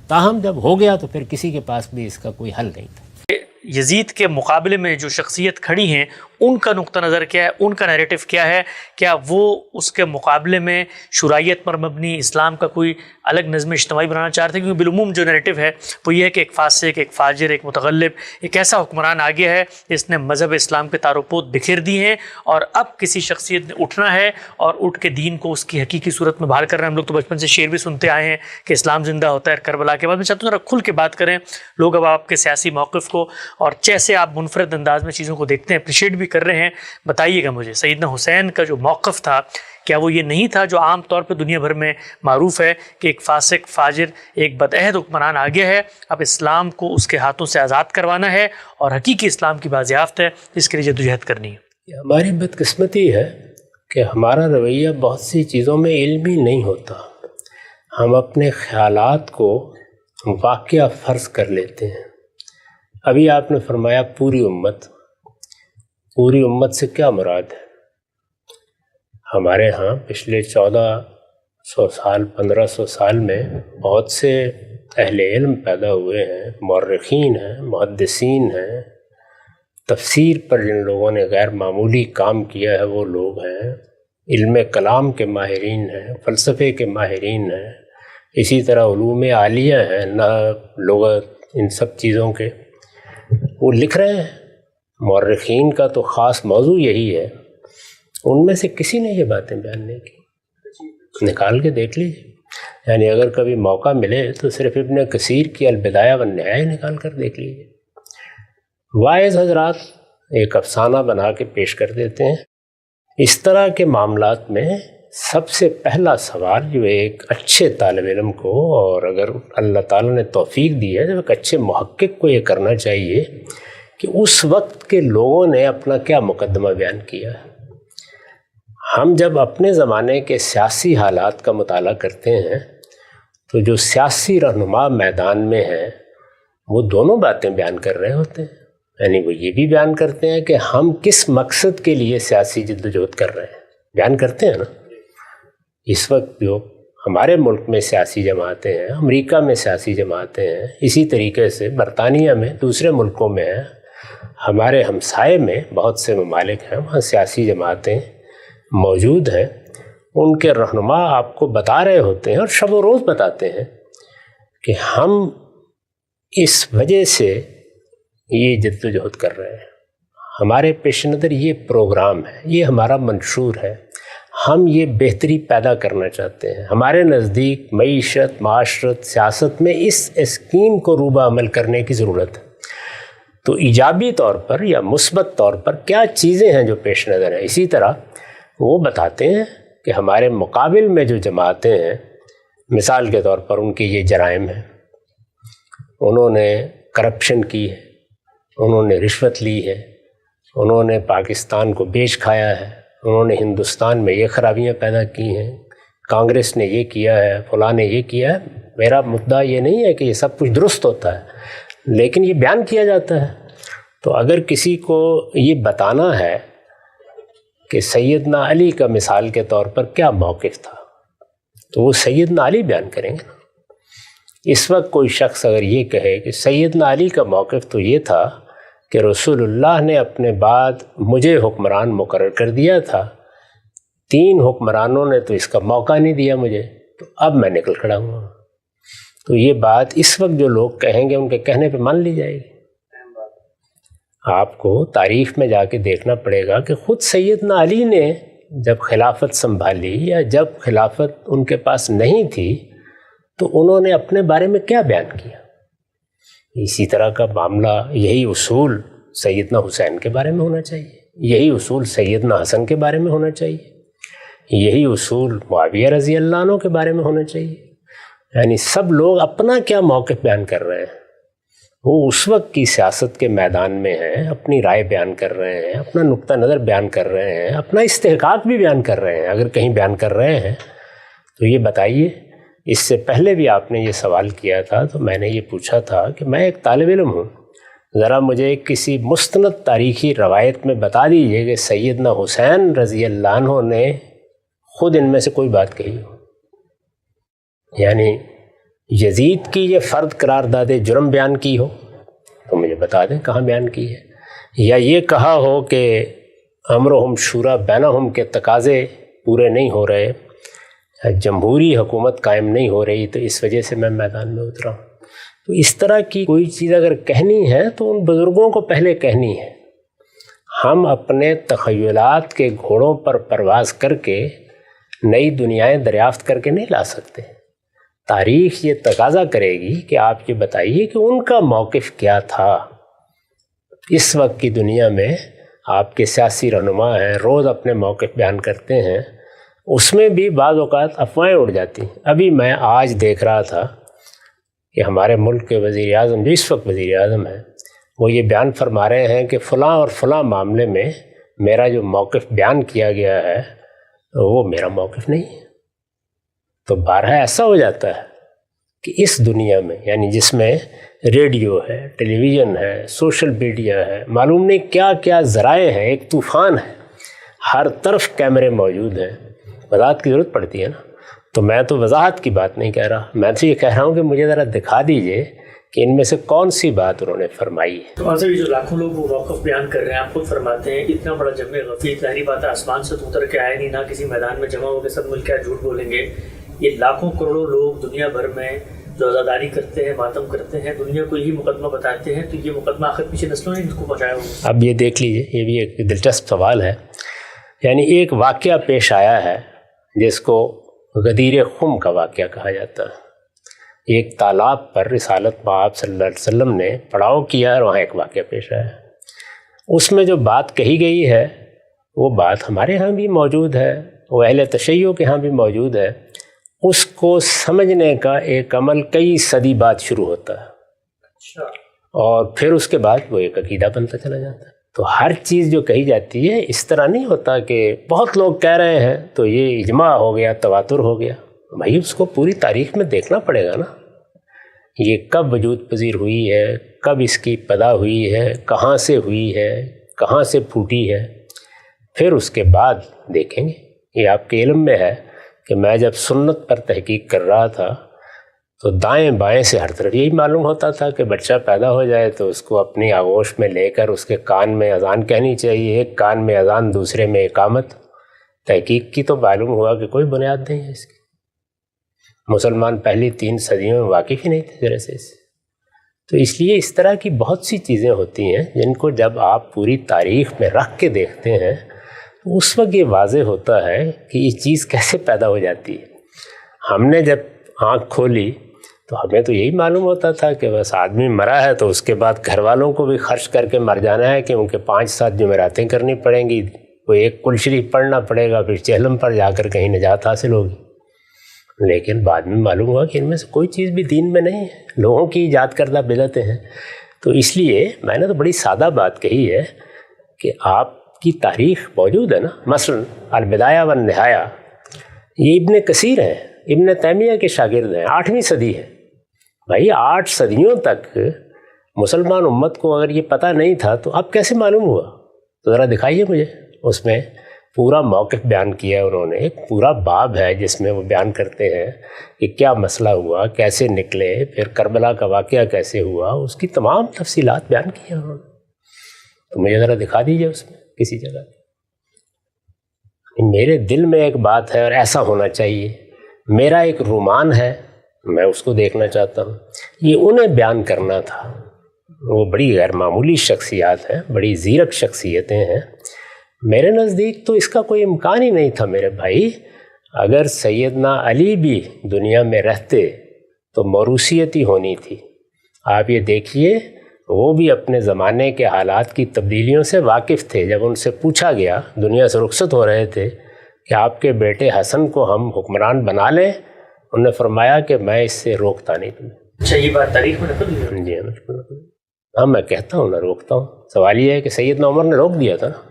تاہم جب ہو گیا تو پھر کسی کے پاس بھی اس کا کوئی حل نہیں تھا۔ یزید کے مقابلے میں جو شخصیت کھڑی ہیں ان کا نقطہ نظر کیا ہے، ان کا نیریٹو کیا ہے؟ کیا وہ اس کے مقابلے میں شرائعت پر مبنی اسلام کا کوئی الگ نظم اجتماعی بنانا چاہتے ہیں؟ کیونکہ بالعموم جو نیریٹو ہے وہ یہ ہے کہ ایک فاسق، ایک فاجر، ایک متغلب، ایک ایسا حکمران آ گیا ہے جس نے مذہب اسلام کے تار و پود بکھیر دی ہیں، اور اب کسی شخصیت نے اٹھنا ہے اور اٹھ کے دین کو اس کی حقیقی صورت میں بحال کرنا ہے۔ ہم لوگ تو بچپن سے شعر بھی سنتے آئے ہیں کہ اسلام زندہ ہوتا ہے کربلا کے بعد۔ میں چاہتا ہوں ذرا کھل کے بات کریں، لوگ اب آپ کے سیاسی موقف کو اور جیسے آپ منفرد انداز میں چیزوں کو دیکھتے ہیں اپریشیٹ بھی کر رہے ہیں، بتائیے گا مجھے سیدنا حسین کا جو موقف تھا کیا وہ یہ نہیں تھا جو عام طور پہ دنیا بھر میں معروف ہے کہ ایک فاسق، فاجر، ایک بدعہد حکمران آ گیا ہے، اب اسلام کو اس کے ہاتھوں سے آزاد کروانا ہے اور حقیقی اسلام کی بازیافت ہے جس کے لیے جدوجہد کرنی ہے؟ ہماری بدقسمتی ہے کہ ہمارا رویہ بہت سی چیزوں میں علمی نہیں ہوتا۔ ہم اپنے خیالات کو واقعہ فرض کر لیتے ہیں۔ ابھی آپ نے فرمایا پوری امت سے کیا مراد ہے؟ ہمارے ہاں پچھلے 1400 سال 1500 سال میں بہت سے اہل علم پیدا ہوئے ہیں، مورخین ہیں، محدثین ہیں، تفسیر پر جن لوگوں نے غیر معمولی کام کیا ہے وہ لوگ ہیں، علم کلام کے ماہرین ہیں، فلسفے کے ماہرین ہیں، اسی طرح علوم عالیہ ہیں، لغت، ان سب چیزوں کے وہ لکھ رہے ہیں۔ مورخین کا تو خاص موضوع یہی ہے، ان میں سے کسی نے یہ باتیں بیان نہیں کی، نکال کے دیکھ لیجیے۔ یعنی اگر کبھی موقع ملے تو صرف ابن کثیر کی البدایہ والنہایہ نکال کر دیکھ لیجیے۔ واعظ حضرات ایک افسانہ بنا کے پیش کر دیتے ہیں۔ اس طرح کے معاملات میں سب سے پہلا سوال جو ایک اچھے طالب علم کو، اور اگر اللہ تعالیٰ نے توفیق دی ہے تو ایک اچھے محقق کو یہ کرنا چاہیے کہ اس وقت کے لوگوں نے اپنا کیا مقدمہ بیان کیا ہے۔ ہم جب اپنے زمانے کے سیاسی حالات کا مطالعہ کرتے ہیں تو جو سیاسی رہنما میدان میں ہیں وہ دونوں باتیں بیان کر رہے ہوتے ہیں۔ یعنی وہ یہ بھی بیان کرتے ہیں کہ ہم کس مقصد کے لیے سیاسی جدوجہد کر رہے ہیں، بیان کرتے ہیں نا۔ اس وقت جو ہمارے ملک میں سیاسی جماعتیں ہیں، امریکہ میں سیاسی جماعتیں ہیں، اسی طریقے سے برطانیہ میں، دوسرے ملکوں میں ہیں، ہمارے ہمسائے میں بہت سے ممالک ہیں، وہاں سیاسی جماعتیں موجود ہیں۔ ان کے رہنما آپ کو بتا رہے ہوتے ہیں اور شب و روز بتاتے ہیں کہ ہم اس وجہ سے یہ جدوجہد کر رہے ہیں، ہمارے پیش نظر یہ پروگرام ہے، یہ ہمارا منشور ہے، ہم یہ بہتری پیدا کرنا چاہتے ہیں، ہمارے نزدیک معیشت، معاشرت، سیاست میں اس اسکیم کو روبہ عمل کرنے کی ضرورت ہے۔ تو ایجابی طور پر یا مثبت طور پر کیا چیزیں ہیں جو پیش نظر ہیں، اسی طرح وہ بتاتے ہیں کہ ہمارے مقابل میں جو جماعتیں ہیں، مثال کے طور پر ان کے یہ جرائم ہیں، انہوں نے کرپشن کی ہے، انہوں نے رشوت لی ہے، انہوں نے پاکستان کو بیچ کھایا ہے، انہوں نے ہندوستان میں یہ خرابیاں پیدا کی ہیں، کانگریس نے یہ کیا ہے، فلاں نے یہ کیا ہے۔ میرا مدعا یہ نہیں ہے کہ یہ سب کچھ درست ہوتا ہے، لیکن یہ بیان کیا جاتا ہے۔ تو اگر کسی کو یہ بتانا ہے کہ سیدنا علی کا مثال کے طور پر کیا موقف تھا تو وہ سیدنا علی بیان کریں گے نا۔ اس وقت کوئی شخص اگر یہ کہے کہ سیدنا علی کا موقف تو یہ تھا کہ رسول اللہ نے اپنے بعد مجھے حکمران مقرر کر دیا تھا، 3 حکمرانوں نے تو اس کا موقع نہیں دیا مجھے، تو اب میں نکل کھڑا ہوں۔ تو یہ بات اس وقت جو لوگ کہیں گے ان کے کہنے پہ مان لی جائے گی۔ آپ کو تاریخ میں جا کے دیکھنا پڑے گا کہ خود سیدنا علی نے جب خلافت سنبھالی یا جب خلافت ان کے پاس نہیں تھی تو انہوں نے اپنے بارے میں کیا بیان کیا۔ اسی طرح کا معاملہ، یہی اصول سیدنا حسین کے بارے میں ہونا چاہیے، یہی اصول سیدنا حسن کے بارے میں ہونا چاہیے، یہی اصول معاویہ رضی اللہ عنہ کے بارے میں ہونا چاہیے۔ یعنی سب لوگ اپنا کیا موقف بیان کر رہے ہیں، وہ اس وقت کی سیاست کے میدان میں ہیں، اپنی رائے بیان کر رہے ہیں، اپنا نقطہ نظر بیان کر رہے ہیں، اپنا استحقاق بھی بیان کر رہے ہیں۔ اگر کہیں بیان کر رہے ہیں تو یہ بتائیے۔ اس سے پہلے بھی آپ نے یہ سوال کیا تھا تو میں نے یہ پوچھا تھا کہ میں ایک طالب علم ہوں، ذرا مجھے کسی مستند تاریخی روایت میں بتا دیجئے کہ سیدنا حسین رضی اللہ عنہ نے خود ان میں سے کوئی بات کہی ہو، یعنی یزید کی یہ فرد قرار داد جرم بیان کی ہو۔ تو مجھے بتا دیں کہاں بیان کی ہے، یا یہ کہا ہو کہ امرہم شورا بینہم کے تقاضے پورے نہیں ہو رہے، جمہوری حکومت قائم نہیں ہو رہی تو اس وجہ سے میں میدان میں اترا ہوں. تو اس طرح کی کوئی چیز اگر کہنی ہے تو ان بزرگوں کو پہلے کہنی ہے. ہم اپنے تخیلات کے گھوڑوں پر پرواز کر کے نئی دنیایں دریافت کر کے نہیں لا سکتے. تاریخ یہ تقاضا کرے گی کہ آپ یہ بتائیے کہ ان کا موقف کیا تھا. اس وقت کی دنیا میں آپ کے سیاسی رہنما ہیں، روز اپنے موقف بیان کرتے ہیں، اس میں بھی بعض اوقات افواہیں اڑ جاتی ہیں. ابھی میں آج دیکھ رہا تھا کہ ہمارے ملک کے وزیر اعظم جو اس وقت وزیر اعظم ہیں وہ یہ بیان فرما رہے ہیں کہ فلاں اور فلاں معاملے میں میرا جو موقف بیان کیا گیا ہے وہ میرا موقف نہیں ہے. تو بارہا ایسا ہو جاتا ہے کہ اس دنیا میں، یعنی جس میں ریڈیو ہے، ٹیلی ویژن ہے، سوشل میڈیا ہے، معلوم نہیں کیا کیا ذرائع ہیں، ایک طوفان ہے، ہر طرف کیمرے موجود ہیں، وضاحت کی ضرورت پڑتی ہے نا. تو میں تو وضاحت کی بات نہیں کہہ رہا، میں تو یہ کہہ رہا ہوں کہ مجھے ذرا دکھا دیجئے کہ ان میں سے کون سی بات انہوں نے فرمائی ہے. تو آج جو لاکھوں لوگ وہ موقف بیان کر رہے ہیں، آپ خود فرماتے ہیں اتنا بڑا جمع غفیر، ظاہری بات ہے آسمان سے تو اتر کے آئے نہیں، نہ کسی میدان میں جمع ہو کے سب مل کے جھوٹ بولیں گے. یہ لاکھوں کروڑوں لوگ دنیا بھر میں جو عزاداری کرتے ہیں، ماتم کرتے ہیں، دنیا کو یہی مقدمہ بتاتے ہیں، تو یہ مقدمہ آخر پیچھے نسلوں نے ان کو پہنچایا ہوگا. اب یہ دیکھ لیجئے، یہ بھی ایک دلچسپ سوال ہے. یعنی ایک واقعہ پیش آیا ہے جس کو غدیر خم کا واقعہ کہا جاتا ہے. ایک تالاب پر رسالت مآب صلی اللہ علیہ وسلم نے پڑاؤ کیا اور وہاں ایک واقعہ پیش آیا. اس میں جو بات کہی گئی ہے وہ بات ہمارے ہاں بھی موجود ہے، وہ اہل تشیع کے ہاں بھی موجود ہے. اس کو سمجھنے کا ایک عمل کئی صدی بعد شروع ہوتا ہے اور پھر اس کے بعد وہ ایک عقیدہ بنتا چلا جاتا ہے. تو ہر چیز جو کہی جاتی ہے اس طرح نہیں ہوتا کہ بہت لوگ کہہ رہے ہیں تو یہ اجماع ہو گیا، تواتر ہو گیا. بھائی اس کو پوری تاریخ میں دیکھنا پڑے گا نا، یہ کب وجود پذیر ہوئی ہے، کب اس کی پیدا ہوئی ہے، کہاں سے ہوئی ہے، کہاں سے پھوٹی ہے، پھر اس کے بعد دیکھیں گے. یہ آپ کے علم میں ہے کہ میں جب سنت پر تحقیق کر رہا تھا تو دائیں بائیں سے ہر طرف یہی معلوم ہوتا تھا کہ بچہ پیدا ہو جائے تو اس کو اپنی آغوش میں لے کر اس کے کان میں اذان کہنی چاہیے، ایک کان میں اذان دوسرے میں اقامت. تحقیق کی تو معلوم ہوا کہ کوئی بنیاد نہیں ہے اس کی. مسلمان پہلی 3 صدیوں میں واقف ہی نہیں تھے ذرا سے اس سے. تو اس لیے اس طرح کی بہت سی چیزیں ہوتی ہیں جن کو جب آپ پوری تاریخ میں رکھ کے دیکھتے ہیں تو اس وقت یہ واضح ہوتا ہے کہ یہ چیز کیسے پیدا ہو جاتی ہے. ہم نے جب آنکھ کھولی تو ہمیں تو یہی معلوم ہوتا تھا کہ بس آدمی مرا ہے تو اس کے بعد گھر والوں کو بھی خرچ کر کے مر جانا ہے، کہ ان کے 5-7 جمعراتیں کرنی پڑیں گی، کوئی ایک کل شریف پڑھنا پڑے گا، پھر چہلم پر جا کر کہیں نجات حاصل ہوگی. لیکن بعد میں معلوم ہوا کہ ان میں سے کوئی چیز بھی دین میں نہیں ہے، لوگوں کی ایجاد کردہ بدعتیں ہیں. تو اس لیے میں نے تو بڑی سادہ بات کہی ہے کہ آپ کی تاریخ موجود ہے نا. مثلا البدایہ والنہایہ یہ ابن کثیر ہیں، ابن تیمیہ کے شاگرد ہیں، 8ویں صدی ہے. بھائی 8 صدیوں تک مسلمان امت کو اگر یہ پتہ نہیں تھا تو اب کیسے معلوم ہوا؟ تو ذرا دکھائیے مجھے. اس میں پورا موقف بیان کیا ہے انہوں نے، ایک پورا باب ہے جس میں وہ بیان کرتے ہیں کہ کیا مسئلہ ہوا، کیسے نکلے، پھر کربلا کا واقعہ کیسے ہوا، اس کی تمام تفصیلات بیان کی ہیں انہوں نے. تو مجھے ذرا دکھا دیجیے اس میں کسی جگہ. میرے دل میں ایک بات ہے اور ایسا ہونا چاہیے، میرا ایک رومان ہے، میں اس کو دیکھنا چاہتا ہوں. یہ انہیں بیان کرنا تھا. وہ بڑی غیر معمولی شخصیات ہیں، بڑی زیرک شخصیتیں ہیں. میرے نزدیک تو اس کا کوئی امکان ہی نہیں تھا میرے بھائی. اگر سیدنا علی بھی دنیا میں رہتے تو موروثیت ہی ہونی تھی. آپ یہ دیکھیے وہ بھی اپنے زمانے کے حالات کی تبدیلیوں سے واقف تھے. جب ان سے پوچھا گیا، دنیا سے رخصت ہو رہے تھے، کہ آپ کے بیٹے حسن کو ہم حکمران بنا لیں، انہوں نے فرمایا کہ میں اس سے روکتا نہیں تمہیں. اچھا، یہ بات تاریخ میں نقل ہوئی ہے؟ جی ہاں، میں کہتا ہوں نہ روکتا ہوں. سوال یہ ہے کہ سیدنا عمر نے روک دیا تھا نا،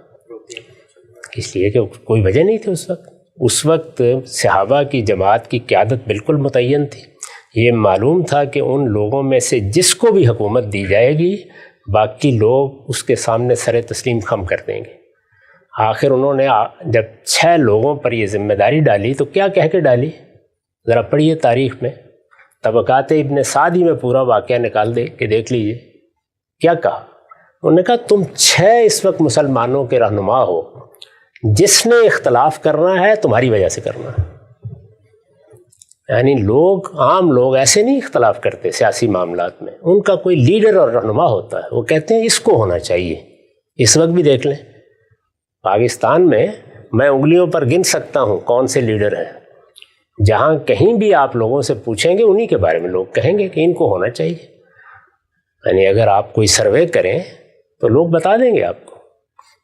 اس لیے کہ کوئی وجہ نہیں تھی اس وقت. اس وقت صحابہ کی جماعت کی قیادت بالکل متعین تھی. یہ معلوم تھا کہ ان لوگوں میں سے جس کو بھی حکومت دی جائے گی باقی لوگ اس کے سامنے سر تسلیم خم کر دیں گے. آخر انہوں نے جب 6 لوگوں پر یہ ذمہ داری ڈالی تو کیا کہہ کے ڈالی؟ ذرا پڑھیے تاریخ میں، طبقات ابن سعدی میں پورا واقعہ نکال دے کے دیکھ لیجئے کیا کہا؟ انہوں نے کہا تم 6 اس وقت مسلمانوں کے رہنما ہو، جس نے اختلاف کرنا ہے تمہاری وجہ سے کرنا ہے۔ یعنی عام لوگ ایسے نہیں اختلاف کرتے سیاسی معاملات میں، ان کا کوئی لیڈر اور رہنما ہوتا ہے، وہ کہتے ہیں اس کو ہونا چاہیے۔ اس وقت بھی دیکھ لیں پاکستان میں میں انگلیوں پر گن سکتا ہوں کون سے لیڈر ہیں، جہاں کہیں بھی آپ لوگوں سے پوچھیں گے انہی کے بارے میں لوگ کہیں گے کہ ان کو ہونا چاہیے۔ یعنی اگر آپ کوئی سروے کریں تو لوگ بتا دیں گے آپ کو۔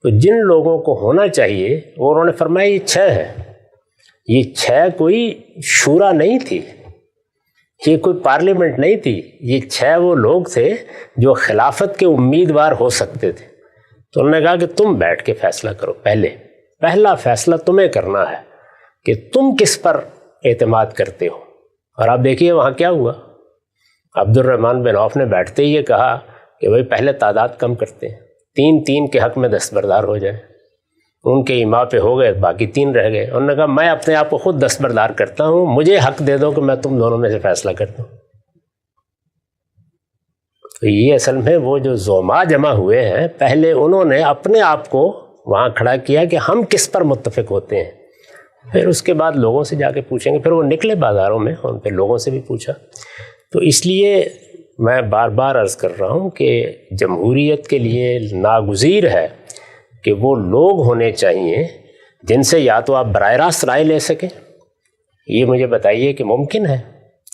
تو جن لوگوں کو ہونا چاہیے وہ انہوں نے فرمایا یہ 6 ہیں۔ یہ 6 کوئی شورا نہیں تھی، یہ کوئی پارلیمنٹ نہیں تھی، یہ 6 وہ لوگ تھے جو خلافت کے امیدوار ہو سکتے تھے۔ تو انہوں نے کہا کہ تم بیٹھ کے فیصلہ کرو، پہلا فیصلہ تمہیں کرنا ہے کہ تم کس پر اعتماد کرتے ہو۔ اور آپ دیکھیے وہاں کیا ہوا، عبد الرحمن بن عوف نے بیٹھتے ہی یہ کہا کہ بھائی پہلے تعداد کم کرتے ہیں، 3 کے حق میں دستبردار ہو جائے۔ ان کے ایما پہ ہو گئے، باقی 3 رہ گئے۔ انہوں نے کہا میں اپنے آپ کو خود دستبردار کرتا ہوں، مجھے حق دے دو کہ میں تم دونوں میں سے فیصلہ کرتا ہوں۔ تو یہ اصل میں وہ جو زعماء جمع ہوئے ہیں، پہلے انہوں نے اپنے آپ کو وہاں کھڑا کیا کہ ہم کس پر متفق ہوتے ہیں، پھر اس کے بعد لوگوں سے جا کے پوچھیں گے۔ پھر وہ نکلے بازاروں میں، ان پہ لوگوں سے بھی پوچھا۔ تو اس لیے میں بار بار عرض کر رہا ہوں کہ جمہوریت کے لیے ناگزیر ہے کہ وہ لوگ ہونے چاہیے جن سے یا تو آپ براہ راست رائے لے سکیں۔ یہ مجھے بتائیے کہ ممکن ہے؟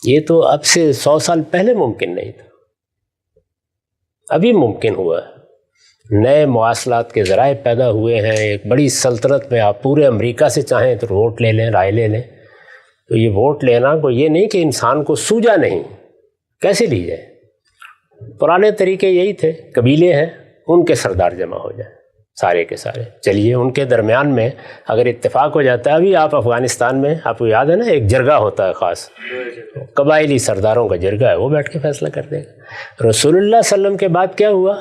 یہ تو اب سے 100 سال پہلے ممکن نہیں تھا، ابھی ممکن ہوا ہے۔ نئے مواصلات کے ذرائع پیدا ہوئے ہیں، ایک بڑی سلطنت میں آپ پورے امریکہ سے چاہیں تو ووٹ لے لیں، رائے لے لیں۔ تو یہ ووٹ لینا کو یہ نہیں کہ انسان کو سوجا نہیں، کیسے لی جائے؟ پرانے طریقے یہی تھے، قبیلے ہیں ان کے سردار جمع ہو جائیں سارے کے سارے، چلیے ان کے درمیان میں اگر اتفاق ہو جاتا ہے۔ ابھی آپ افغانستان میں، آپ کو یاد ہے نا، ایک جرگہ ہوتا ہے خاص، قبائلی سرداروں کا جرگہ ہے، وہ بیٹھ کے فیصلہ کر دے گا۔ رسول اللہ صلی اللہ علیہ وسلم کے بعد کیا ہوا؟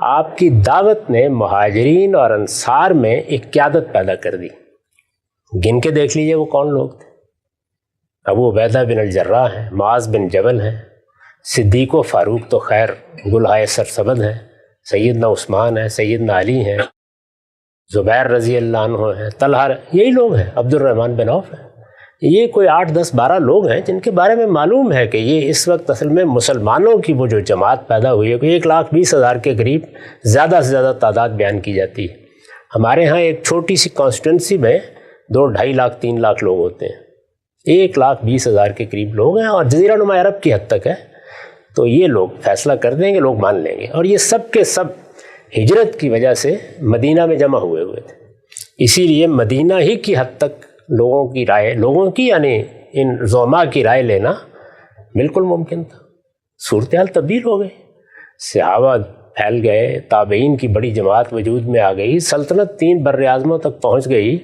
آپ کی دعوت نے مہاجرین اور انصار میں ایک قیادت پیدا کر دی۔ گن کے دیکھ لیجئے وہ کون لوگ تھے۔ ابو عبیدہ بن الجراح ہیں، معاذ بن جبل ہیں، صدیق و فاروق تو خیر گلہائے سرسبد ہیں، سیدنا عثمان ہیں، سیدنا علی ہیں، زبیر رضی اللہ عنہ ہیں، طلحہ، یہی لوگ ہیں، عبد الرحمن بن عوف ہیں۔ یہ کوئی 8 10 12 لوگ ہیں جن کے بارے میں معلوم ہے کہ یہ اس وقت اصل میں مسلمانوں کی وہ جو جماعت پیدا ہوئی ہے، کوئی 1,20,000 کے قریب زیادہ سے زیادہ تعداد بیان کی جاتی ہے۔ ہمارے ہاں ایک چھوٹی سی کانسٹیٹنسی میں 2-2.5 لاکھ 3 لاکھ لوگ ہوتے ہیں، 1,20,000 کے قریب لوگ ہیں، اور جزیرہ نما عرب کی حد تک ہے۔ تو یہ لوگ فیصلہ کر دیں گے، لوگ مان لیں گے، اور یہ سب کے سب ہجرت کی وجہ سے مدینہ میں جمع ہوئے تھے۔ اسی لیے مدینہ ہی کی حد تک لوگوں کی رائے، لوگوں کی یعنی ان زعماء کی رائے لینا بالکل ممکن تھا۔ صورتحال تبدیل ہو گئی، صحابہ پھیل گئے، تابعین کی بڑی جماعت وجود میں آ گئی، سلطنت 3 بر اعظموں تک پہنچ گئی،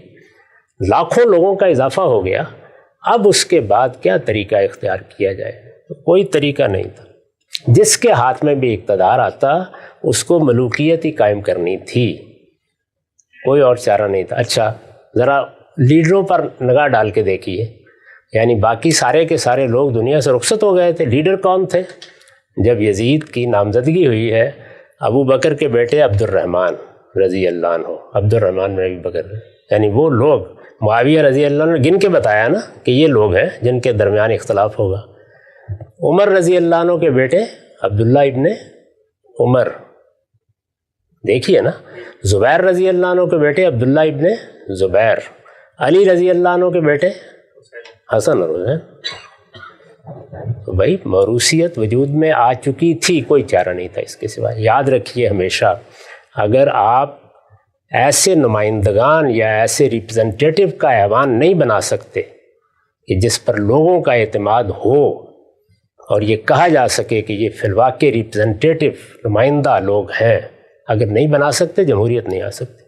لاکھوں لوگوں کا اضافہ ہو گیا۔ اب اس کے بعد کیا طریقہ اختیار کیا جائے؟ کوئی طریقہ نہیں تھا۔ جس کے ہاتھ میں بھی اقتدار آتا اس کو ملوکیت ہی قائم کرنی تھی، کوئی اور چارہ نہیں تھا۔ اچھا ذرا لیڈروں پر نگاہ ڈال کے دیکھیے، یعنی باقی سارے کے سارے لوگ دنیا سے رخصت ہو گئے تھے، لیڈر کون تھے؟ جب یزید کی نامزدگی ہوئی ہے، ابو بکر کے بیٹے عبد الرحمن رضی اللہ عنہ، عبد الرحمن بن ابی بکر، یعنی وہ لوگ معاویہ رضی اللہ عنہ نے گن کے بتایا نا کہ یہ لوگ ہیں جن کے درمیان اختلاف ہوگا۔ عمر رضی اللہ عنہ کے بیٹے عبداللہ ابن عمر، دیکھیے نا، زبیر رضی اللہ عنہ کے بیٹے عبداللہ ابن زبیر، علی رضی اللہ عنہ کے بیٹے حسن اور حسین۔ تو بھائی موروثیت وجود میں آ چکی تھی، کوئی چارہ نہیں تھا اس کے سوا۔ یاد رکھیے ہمیشہ، اگر آپ ایسے نمائندگان یا ایسے ریپرزنٹیٹیو کا ایوان نہیں بنا سکتے کہ جس پر لوگوں کا اعتماد ہو اور یہ کہا جا سکے کہ یہ فی الواقع ریپرزنٹیٹیو نمائندہ لوگ ہیں، اگر نہیں بنا سکتے جمہوریت نہیں آ سکتی،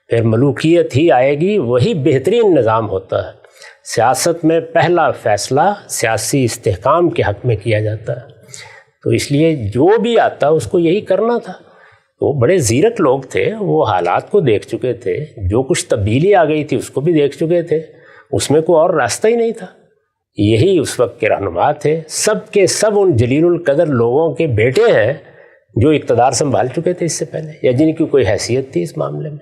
پھر ملوکیت ہی آئے گی۔ وہی بہترین نظام ہوتا ہے۔ سیاست میں پہلا فیصلہ سیاسی استحکام کے حق میں کیا جاتا ہے، تو اس لیے جو بھی آتا اس کو یہی کرنا تھا۔ وہ بڑے زیرک لوگ تھے، وہ حالات کو دیکھ چکے تھے، جو کچھ تبدیلی آ گئی تھی اس کو بھی دیکھ چکے تھے، اس میں کوئی اور راستہ ہی نہیں تھا۔ یہی اس وقت کے رہنما تھے، سب کے سب ان جلیل القدر لوگوں کے بیٹے ہیں جو اقتدار سنبھال چکے تھے اس سے پہلے یا جن کی کوئی حیثیت تھی اس معاملے میں.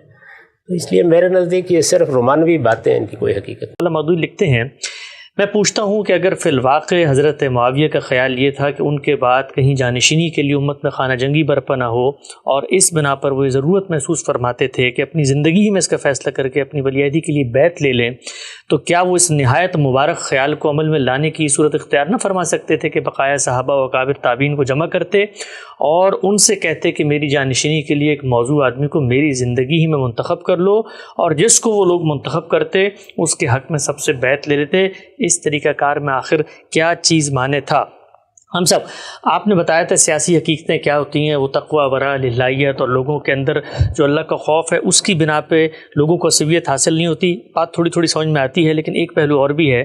تو اس لیے میرے نزدیک یہ صرف رومانوی باتیں ہیں، ان کی کوئی حقیقت. علامہ مودودی لکھتے ہیں، میں پوچھتا ہوں کہ اگر فی الواقع حضرت معاویہ کا خیال یہ تھا کہ ان کے بعد کہیں جانشینی کے لیے امت میں خانہ جنگی برپا نہ ہو، اور اس بنا پر وہ ضرورت محسوس فرماتے تھے کہ اپنی زندگی ہی میں اس کا فیصلہ کر کے اپنی ولی عہدی کے لیے بیعت لے لیں، تو کیا وہ اس نہایت مبارک خیال کو عمل میں لانے کی صورت اختیار نہ فرما سکتے تھے کہ بقایا صحابہ و اکابر تابعین کو جمع کرتے اور ان سے کہتے کہ میری جانشینی کے لیے ایک موضوع آدمی کو میری زندگی ہی میں منتخب کر لو، اور جس کو وہ لوگ منتخب کرتے اس کے حق میں سب سے بیعت لے لیتے؟ اس طریقہ کار میں آخر کیا چیز مانے تھا؟ ہم سب آپ نے بتایا تھا سیاسی حقیقتیں کیا ہوتی ہیں، وہ تقوی، ورع، للہیت، اور لوگوں کے اندر جو اللہ کا خوف ہے اس کی بنا پہ لوگوں کو عصبیت حاصل نہیں ہوتی. بات تھوڑی تھوڑی سمجھ میں آتی ہے، لیکن ایک پہلو اور بھی ہے،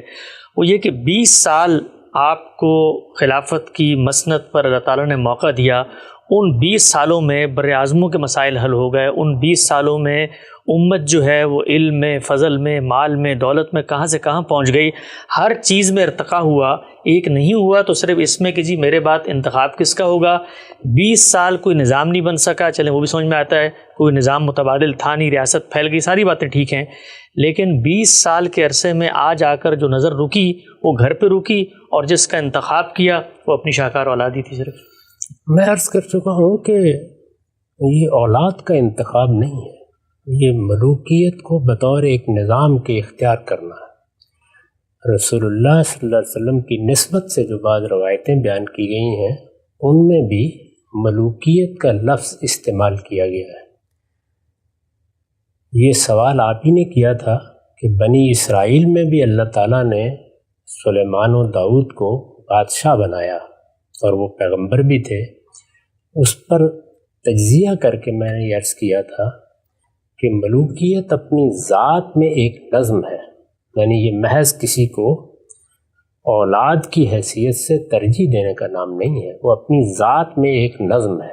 وہ یہ کہ 20 سال آپ کو خلافت کی مسند پر اللہ تعالیٰ نے موقع دیا. ان 20 سالوں میں بر اعظموں کے مسائل حل ہو گئے. ان 20 سالوں میں امت جو ہے وہ علم میں، فضل میں، مال میں، دولت میں کہاں سے کہاں پہنچ گئی. ہر چیز میں ارتقا ہوا. ایک نہیں ہوا تو صرف اس میں کہ جی میرے بعد انتخاب کس کا ہوگا. 20 سال کوئی نظام نہیں بن سکا، چلیں وہ بھی سمجھ میں آتا ہے، کوئی نظام متبادل تھا نہیں، ریاست پھیل گئی، ساری باتیں ٹھیک ہیں، لیکن 20 سال کے عرصے میں آج آ کر جو نظر رکی وہ گھر پہ رکی، اور جس کا انتخاب کیا وہ اپنی شاہکار اولاد ہی تھی. صرف میں عرض کر چکا ہوں کہ یہ اولاد کا انتخاب نہیں ہے، یہ ملوکیت کو بطور ایک نظام کے اختیار کرنا ہے. رسول اللہ صلی اللہ علیہ وسلم کی نسبت سے جو بعض روایتیں بیان کی گئی ہیں ان میں بھی ملوکیت کا لفظ استعمال کیا گیا ہے. یہ سوال آپ ہی نے کیا تھا کہ بنی اسرائیل میں بھی اللہ تعالیٰ نے سلیمان و داؤد کو بادشاہ بنایا اور وہ پیغمبر بھی تھے. اس پر تجزیہ کر کے میں نے یہ عرض کیا تھا کہ ملوکیت اپنی ذات میں ایک نظم ہے، یعنی یہ محض کسی کو اولاد کی حیثیت سے ترجیح دینے کا نام نہیں ہے، وہ اپنی ذات میں ایک نظم ہے.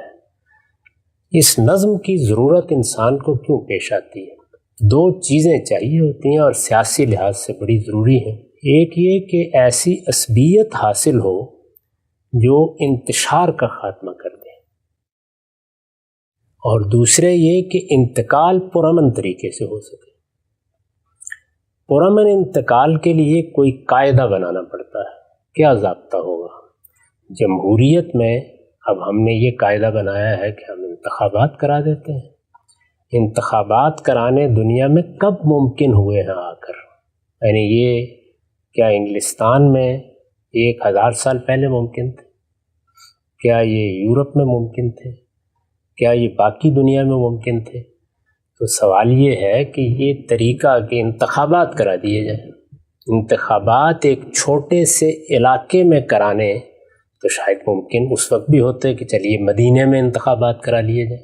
اس نظم کی ضرورت انسان کو کیوں پیش آتی ہے؟ 2 چیزیں چاہیے ہوتی ہیں اور سیاسی لحاظ سے بڑی ضروری ہیں. ایک یہ کہ ایسی عصبیت حاصل ہو جو انتشار کا خاتمہ کر دے، اور دوسرے یہ کہ انتقال پرامن طریقے سے ہو سکے. پرامن انتقال کے لیے کوئی قاعدہ بنانا پڑتا ہے. کیا ضابطہ ہوگا؟ جمہوریت میں اب ہم نے یہ قاعدہ بنایا ہے کہ ہم انتخابات کرا دیتے ہیں. انتخابات کرانے دنیا میں کب ممکن ہوئے ہیں آ کر؟ یعنی یہ کیا انگلستان میں 1000 سال پہلے ممکن تھے؟ کیا یہ یورپ میں ممکن تھے؟ کیا یہ باقی دنیا میں ممکن تھے؟ تو سوال یہ ہے کہ یہ طریقہ کہ انتخابات کرا دیے جائیں، انتخابات ایک چھوٹے سے علاقے میں کرانے تو شاید ممکن اس وقت بھی ہوتے کہ چلیے مدینے میں انتخابات کرا لیے جائیں.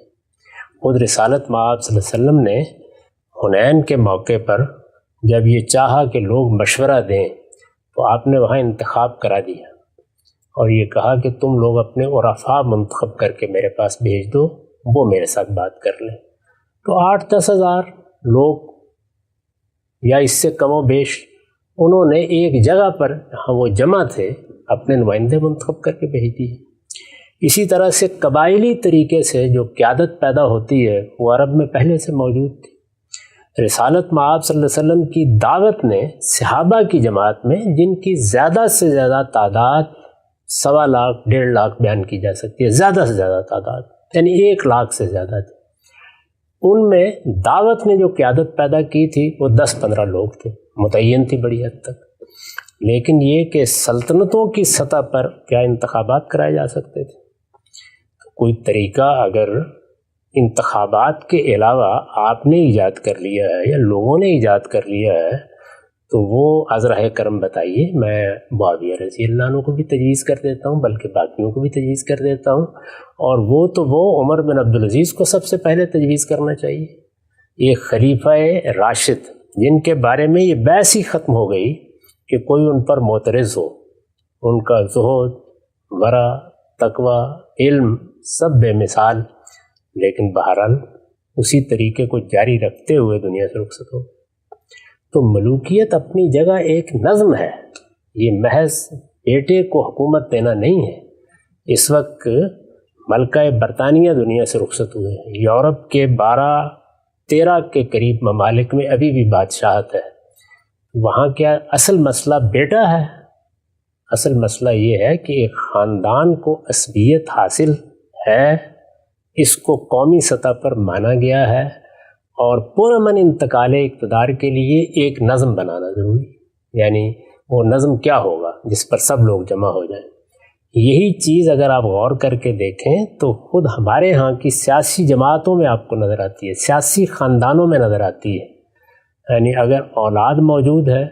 خود رسالت مآب صلی اللہ علیہ وسلم نے حنین کے موقع پر جب یہ چاہا کہ لوگ مشورہ دیں تو آپ نے وہاں انتخاب کرا دیا اور یہ کہا کہ تم لوگ اپنے عرفاء منتخب کر کے میرے پاس بھیج دو، وہ میرے ساتھ بات کر لیں. تو 8-10 ہزار لوگ یا اس سے کم و بیش انہوں نے ایک جگہ پر جہاں وہ جمع تھے اپنے نمائندے منتخب کر کے بھیج دیے. اسی طرح سے قبائلی طریقے سے جو قیادت پیدا ہوتی ہے وہ عرب میں پہلے سے موجود تھی. رسالت مآب صلی اللہ علیہ وسلم کی دعوت نے صحابہ کی جماعت میں جن کی زیادہ سے زیادہ تعداد 1.25 لاکھ 1.5 لاکھ بیان کی جا سکتی ہے، زیادہ سے زیادہ تعداد یعنی 1 لاکھ سے زیادہ تھی، ان میں دعوت نے جو قیادت پیدا کی تھی وہ 10-15 لوگ تھے، متعین تھی بڑی حد تک. لیکن یہ کہ سلطنتوں کی سطح پر کیا انتخابات کرائے جا سکتے تھے؟ کوئی طریقہ اگر انتخابات کے علاوہ آپ نے ایجاد کر لیا ہے یا لوگوں نے ایجاد کر لیا ہے تو وہ از راہ کرم بتائیے. میں معاویہ رضی اللہ عنہ کو بھی تجویز کر دیتا ہوں، بلکہ باقیوں کو بھی تجویز کر دیتا ہوں، اور وہ عمر بن عبدالعزیز کو سب سے پہلے تجویز کرنا چاہیے. یہ خلیفہ راشد جن کے بارے میں یہ بحث ہی ختم ہو گئی کہ کوئی ان پر معترض ہو، ان کا زہد، ورع، تقوی، علم سب بے مثال، لیکن بہرحال اسی طریقے کو جاری رکھتے ہوئے دنیا سے رخصت ہو. تو ملوکیت اپنی جگہ ایک نظم ہے، یہ محض بیٹے کو حکومت دینا نہیں ہے. اس وقت ملکہ برطانیہ دنیا سے رخصت ہوئے ہیں. یورپ کے 12-13 کے قریب ممالک میں ابھی بھی بادشاہت ہے. وہاں کیا اصل مسئلہ بیٹا ہے؟ اصل مسئلہ یہ ہے کہ ایک خاندان کو عصبیت حاصل ہے، اس کو قومی سطح پر مانا گیا ہے، اور پرامن انتقال اقتدار کے لیے ایک نظم بنانا ضروری. یعنی وہ نظم کیا ہوگا جس پر سب لوگ جمع ہو جائیں. یہی چیز اگر آپ غور کر کے دیکھیں تو خود ہمارے ہاں کی سیاسی جماعتوں میں آپ کو نظر آتی ہے، سیاسی خاندانوں میں نظر آتی ہے. یعنی اگر اولاد موجود ہے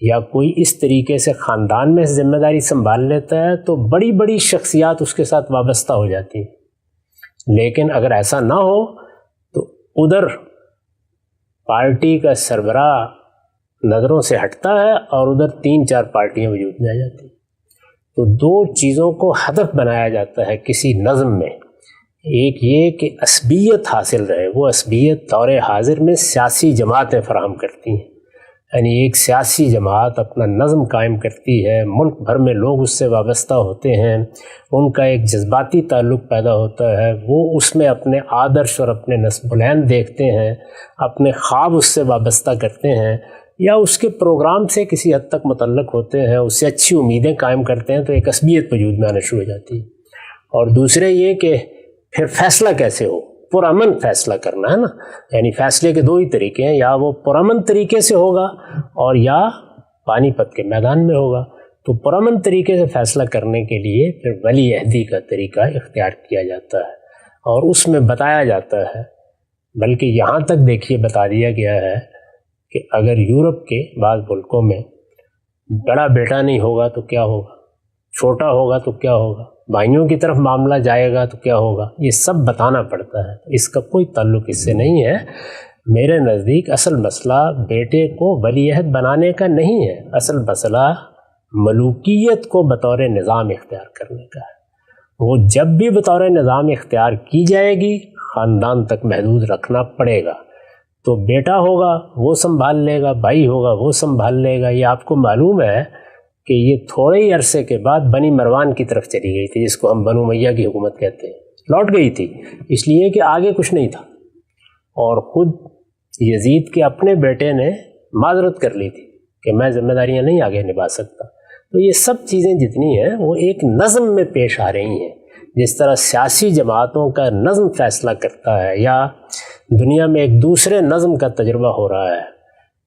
یا کوئی اس طریقے سے خاندان میں ذمہ داری سنبھال لیتا ہے تو بڑی بڑی شخصیات اس کے ساتھ وابستہ ہو جاتی ہیں. لیکن اگر ایسا نہ ہو تو ادھر پارٹی کا سربراہ نظروں سے ہٹتا ہے اور ادھر 3-4 پارٹیاں وجود میں آ جاتی ہیں. تو 2 چیزوں کو ہدف بنایا جاتا ہے کسی نظم میں. ایک یہ کہ عصبیت حاصل رہے، وہ عصبیت دور حاضر میں سیاسی جماعتیں فراہم کرتی ہیں. یعنی ایک سیاسی جماعت اپنا نظم قائم کرتی ہے، ملک بھر میں لوگ اس سے وابستہ ہوتے ہیں، ان کا ایک جذباتی تعلق پیدا ہوتا ہے، وہ اس میں اپنے آدرش اور اپنے نصب العین دیکھتے ہیں، اپنے خواب اس سے وابستہ کرتے ہیں، یا اس کے پروگرام سے کسی حد تک متعلق ہوتے ہیں، اس سے اچھی امیدیں قائم کرتے ہیں، تو ایک عصبیت وجود میں آنا شروع ہو جاتی ہے. اور دوسرے یہ کہ پھر فیصلہ کیسے ہو، پرامن فیصلہ کرنا ہے نا. یعنی فیصلے کے 2 ہی طریقے ہیں، یا وہ پرامن طریقے سے ہوگا اور یا پانی پت کے میدان میں ہوگا. تو پرامن طریقے سے فیصلہ کرنے کے لیے پھر ولی عہدی کا طریقہ اختیار کیا جاتا ہے، اور اس میں بتایا جاتا ہے، بلکہ یہاں تک دیکھیے بتا دیا گیا ہے کہ اگر یورپ کے بعض ملکوں میں بڑا بیٹا نہیں ہوگا تو کیا ہوگا، چھوٹا ہوگا تو کیا ہوگا، بھائیوں کی طرف معاملہ جائے گا تو کیا ہوگا، یہ سب بتانا پڑتا ہے. اس کا کوئی تعلق اس سے نہیں ہے. میرے نزدیک اصل مسئلہ بیٹے کو ولی عہد بنانے کا نہیں ہے، اصل مسئلہ ملوکیت کو بطور نظام اختیار کرنے کا ہے. وہ جب بھی بطور نظام اختیار کی جائے گی خاندان تک محدود رکھنا پڑے گا. تو بیٹا ہوگا وہ سنبھال لے گا، بھائی ہوگا وہ سنبھال لے گا. یہ آپ کو معلوم ہے کہ یہ تھوڑے ہی عرصے کے بعد بنی مروان کی طرف چلی گئی تھی، جس کو ہم بنو امیہ کی حکومت کہتے ہیں. لوٹ گئی تھی اس لیے کہ آگے کچھ نہیں تھا، اور خود یزید کے اپنے بیٹے نے معذرت کر لی تھی کہ میں ذمہ داریاں نہیں آگے نبھا سکتا. تو یہ سب چیزیں جتنی ہیں وہ ایک نظم میں پیش آ رہی ہیں. جس طرح سیاسی جماعتوں کا نظم فیصلہ کرتا ہے، یا دنیا میں ایک دوسرے نظم کا تجربہ ہو رہا ہے.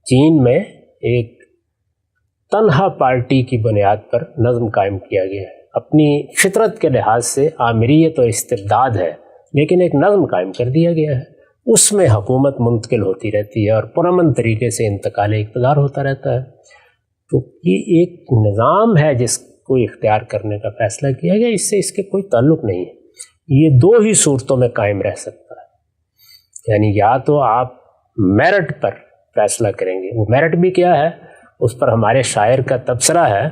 چین میں ایک تنہا پارٹی کی بنیاد پر نظم قائم کیا گیا ہے. اپنی فطرت کے لحاظ سے آمریت اور استبداد ہے، لیکن ایک نظم قائم کر دیا گیا ہے. اس میں حکومت منتقل ہوتی رہتی ہے اور پرامن طریقے سے انتقال اقتدار ہوتا رہتا ہے. تو یہ ایک نظام ہے جس کو اختیار کرنے کا فیصلہ کیا گیا. اس سے اس کے کوئی تعلق نہیں ہے. یہ 2 ہی صورتوں میں قائم رہ سکتا ہے. یعنی یا تو آپ میرٹ پر فیصلہ کریں گے. وہ میرٹ بھی کیا ہے، اس پر ہمارے شاعر کا تبصرہ ہے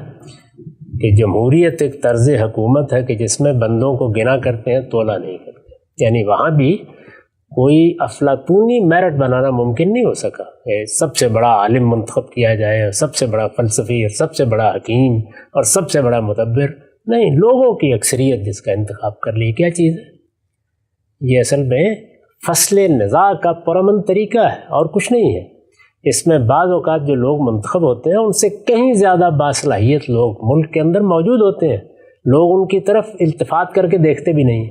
کہ جمہوریت ایک طرز حکومت ہے کہ جس میں بندوں کو گنا کرتے ہیں، تولا نہیں کرتے. یعنی وہاں بھی کوئی افلاطونی میرٹ بنانا ممکن نہیں ہو سکا. سب سے بڑا عالم منتخب کیا جائے، اور سب سے بڑا فلسفی، اور سب سے بڑا حکیم، اور سب سے بڑا مدبر. نہیں، لوگوں کی اکثریت جس کا انتخاب کر لی. کیا چیز ہے یہ؟ اصل میں فصل نزاع کا پرامن طریقہ ہے اور کچھ نہیں ہے. اس میں بعض اوقات جو لوگ منتخب ہوتے ہیں ان سے کہیں زیادہ باصلاحیت لوگ ملک کے اندر موجود ہوتے ہیں. لوگ ان کی طرف التفات کر کے دیکھتے بھی نہیں،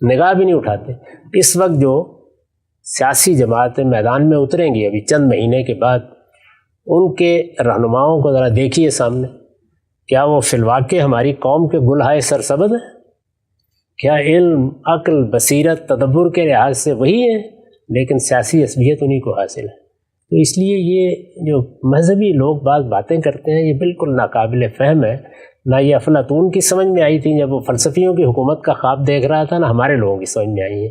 نگاہ بھی نہیں اٹھاتے. اس وقت جو سیاسی جماعتیں میدان میں اتریں گی ابھی چند مہینے کے بعد، ان کے رہنماؤں کو ذرا دیکھیے سامنے. کیا وہ فی الواقع ہماری قوم کے گلہائے سرسبد ہیں؟ کیا علم، عقل، بصیرت، تدبر کے لحاظ سے وہی ہیں، لیکن سیاسی عصبیت انہی کو حاصل ہے. تو اس لیے یہ جو مذہبی لوگ بعض باتیں کرتے ہیں یہ بالکل ناقابل فہم ہے. نہ یہ افلاطون کی سمجھ میں آئی تھی جب وہ فلسفیوں کی حکومت کا خواب دیکھ رہا تھا، نہ ہمارے لوگوں کی سمجھ میں آئی ہے.